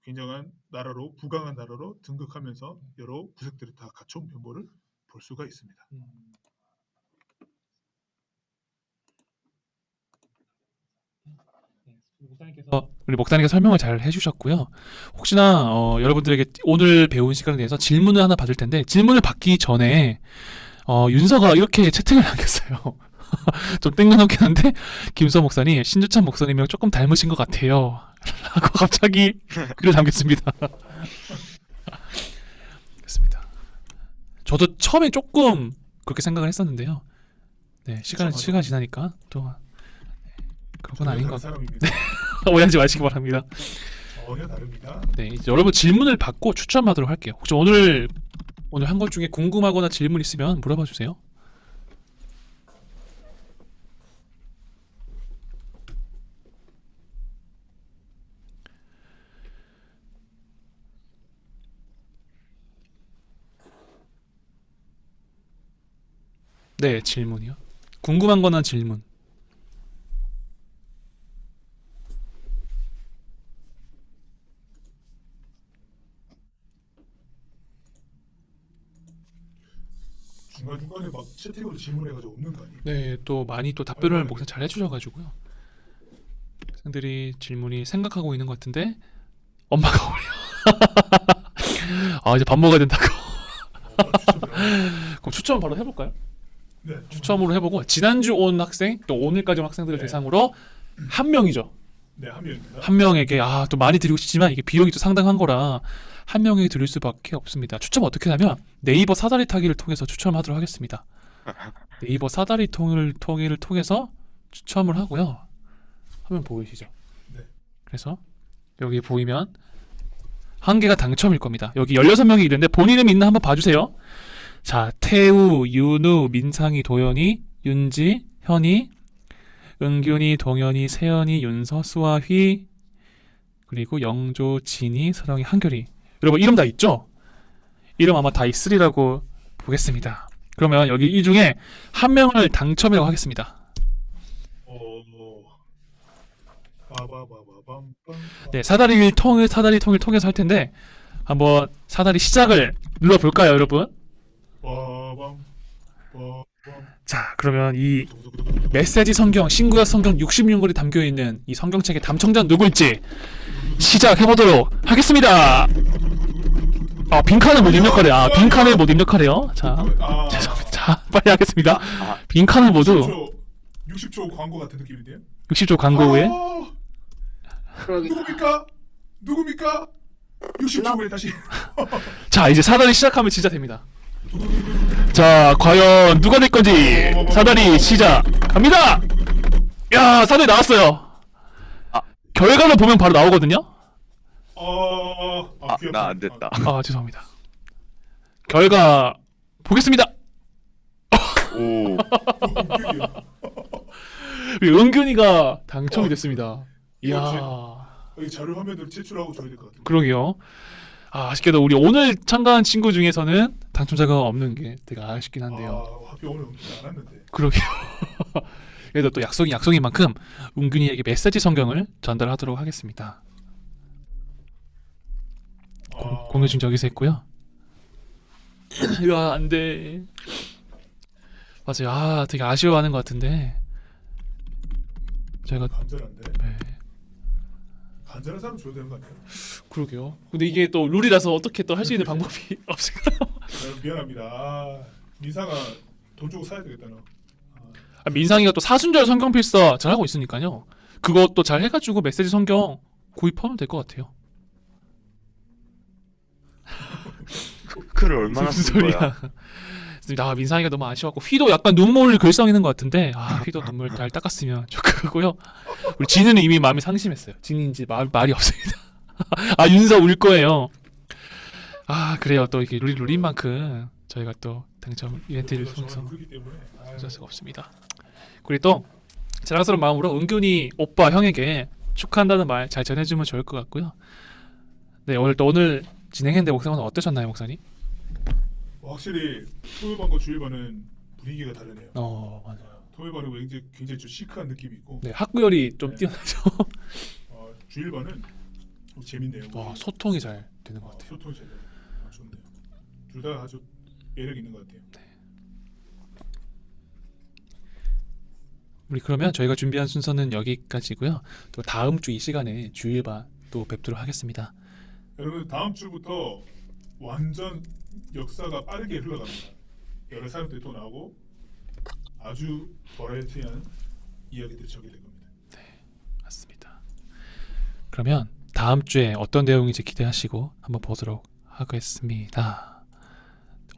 굉장한 나라로 부강한 나라로 등극하면서 여러 구색들을 다 갖춘 면모를 볼 수가 있습니다. 우리 목사님께서 설명을 잘 해주셨고요. 혹시나 여러분들에게 오늘 배운 시간에 대해서 질문을 하나 받을 텐데 질문을 받기 전에 윤서가 이렇게 채팅을 남겼어요. 좀 땡겨놓긴 한데 김서 목사님 신주찬 목사님이랑 조금 닮으신 것 같아요. 라고 갑자기 글을 남겼습니다. 그렇습니다. 저도 처음에 조금 그렇게 생각을 했었는데요. 네, 시간이 지나니까 또 그런 건 아닌 것 같고 사람입니다. 오해하지 마시기 바랍니다. 전혀 다릅니다. 네, 이제 여러분 질문을 받고 추첨하도록 할게요. 혹시 오늘 한 것 중에 궁금하거나 질문 있으면 물어봐 주세요. 네, 질문이요. 궁금한 거나 질문. 중간중간에 막 채팅으로 질문해가지고 없는 거 아니에요? 네, 또 많이 또 답변을 목사 잘 해주셔가지고요. 학생들이 질문이 생각하고 있는 것 같은데 엄마가 오려. 아 이제 밥 먹어야 된다고. 그럼 추첨 바로 해볼까요? 네. 추첨으로 해보고 지난주 온 학생 또 오늘까지 온 학생들을 네. 대상으로 한 명이죠. 네, 한 명입니다. 한 명에게 또 많이 드리고 싶지만 이게 비용이 또 상당한 거라 한 명에게 드릴 수밖에 없습니다. 추첨 어떻게 하면 네이버 사다리 타기를 통해서 추첨하도록 하겠습니다. 네이버 사다리 통일을 통해서 추첨을 하고요. 화면 보이시죠? 네. 그래서 여기 보이면 한 개가 당첨일 겁니다. 여기 16명이 있는데 본 이름 있나 한번 봐주세요. 자, 태우, 윤우, 민상이, 도연이, 윤지, 현이, 은균이, 동현이, 세연이, 윤서, 수아휘, 그리고 영조, 진이, 서령이, 한결이. 여러분 이름 다 있죠? 이름 아마 다 있으리라고 보겠습니다. 그러면 여기 이 중에 한 명을 당첨이라고 하겠습니다. 네, 사다리 통일 통해서 할 텐데 한번 사다리 시작을 눌러볼까요, 여러분? 자, 그러면 이 메시지 성경, 신구약 성경 66권이 담겨있는 이 성경책의 담청자는 누구일지 시작해보도록 하겠습니다. 빈칸을 못 입력하래요. 빈칸을 못 입력하래요. 자, 죄송합니다. 자, 빨리 하겠습니다. 빈칸을 모두 60초 광고 같은 느낌인데요? 60초 광고 후에 그러게. 누굽니까? 60초 후에 다시. 자, 이제 사다리 시작하면 진짜 됩니다. 자, 과연 누가 될 건지 사다리 시작합니다. 야, 사다리 나왔어요. 결과를 보면 바로 나오거든요. 나 안 됐다. 죄송합니다. 결과 보겠습니다. 오, 은균이가 당첨이 됐습니다. 이야, 여기 자료 화면으로 제출하고 줘야 될 것 같아요. 그러게요. 아쉽게도 우리 오늘 참가한 친구 중에서는 당첨자가 없는 게 되게 아쉽긴 한데요. 학교 오늘 안 왔는데. 그러게요. 그래도 또 약속인 만큼 은균이에게 메시지 성경을 전달하도록 하겠습니다. 공유 중지 여기서 했고요. 야, 안 돼. 맞아요. 되게 아쉬워하는 것 같은데 저희가 간절한데. 네, 간절한 사람 줘야 되는 거 아니에요? 그러게요. 근데 이게 또 룰이라서 어떻게 또 할 수 있는 방법이 없을까요? 미안합니다. 민상아 돈 주고 사야 되겠다 너. 민상이가 또 사순절 성경 필사 잘 하고 있으니까요. 그것도 잘 해가지고 메시지 성경 구입하면 될 것 같아요. 글을 얼마나 무슨 쓴 거야? 소리야. 민상이가 너무 아쉬웠고 휘도 약간 눈물 글썽이는 것 같은데 휘도 눈물 잘 닦았으면 좋겠고요. 우리 진우는 이미 마음이 상심했어요. 진인지 말이 없습니다. 윤서 울 거예요. 그래요. 또 이게 룰인 만큼 저희가 또 당첨 이벤트를 통해서 그렇기 때문에 어쩔 수가 없습니다. 그리고 또 자랑스러운 마음으로 은균이 오빠 형에게 축하한다는 말 잘 전해주면 좋을 것 같고요. 네, 오늘 진행했는데 목사님은 어떠셨나요, 목사님? 확실히 토요반과 주일반은 분위기가 다르네요. 맞아요. 토요반은 굉장히 좀 시크한 느낌이 있고 네, 학구열이 좀 네. 뛰어나죠. 주일반은 재밌네요. 소통이 잘 되는 것 같아요. 소통이 잘 돼요. 좋네요. 둘 다 아주 매력 있는 것 같아요. 네. 우리 그러면 저희가 준비한 순서는 여기까지고요. 또 다음 주 이 시간에 주일바 또 뵙도록 하겠습니다. 여러분 다음 주부터 완전 역사가 빠르게 흘러갑니다. 여러 사람들이 또 나오고 아주 버라이어티한 이야기들이 전개될 겁니다. 맞습니다. 그러면 다음 주에 어떤 내용인지 기대하시고 한번 보도록 하겠습니다.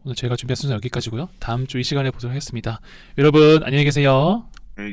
오늘 제가 준비한 순서 여기까지고요. 다음 주 이 시간에 보도록 하겠습니다. 여러분 안녕히 계세요.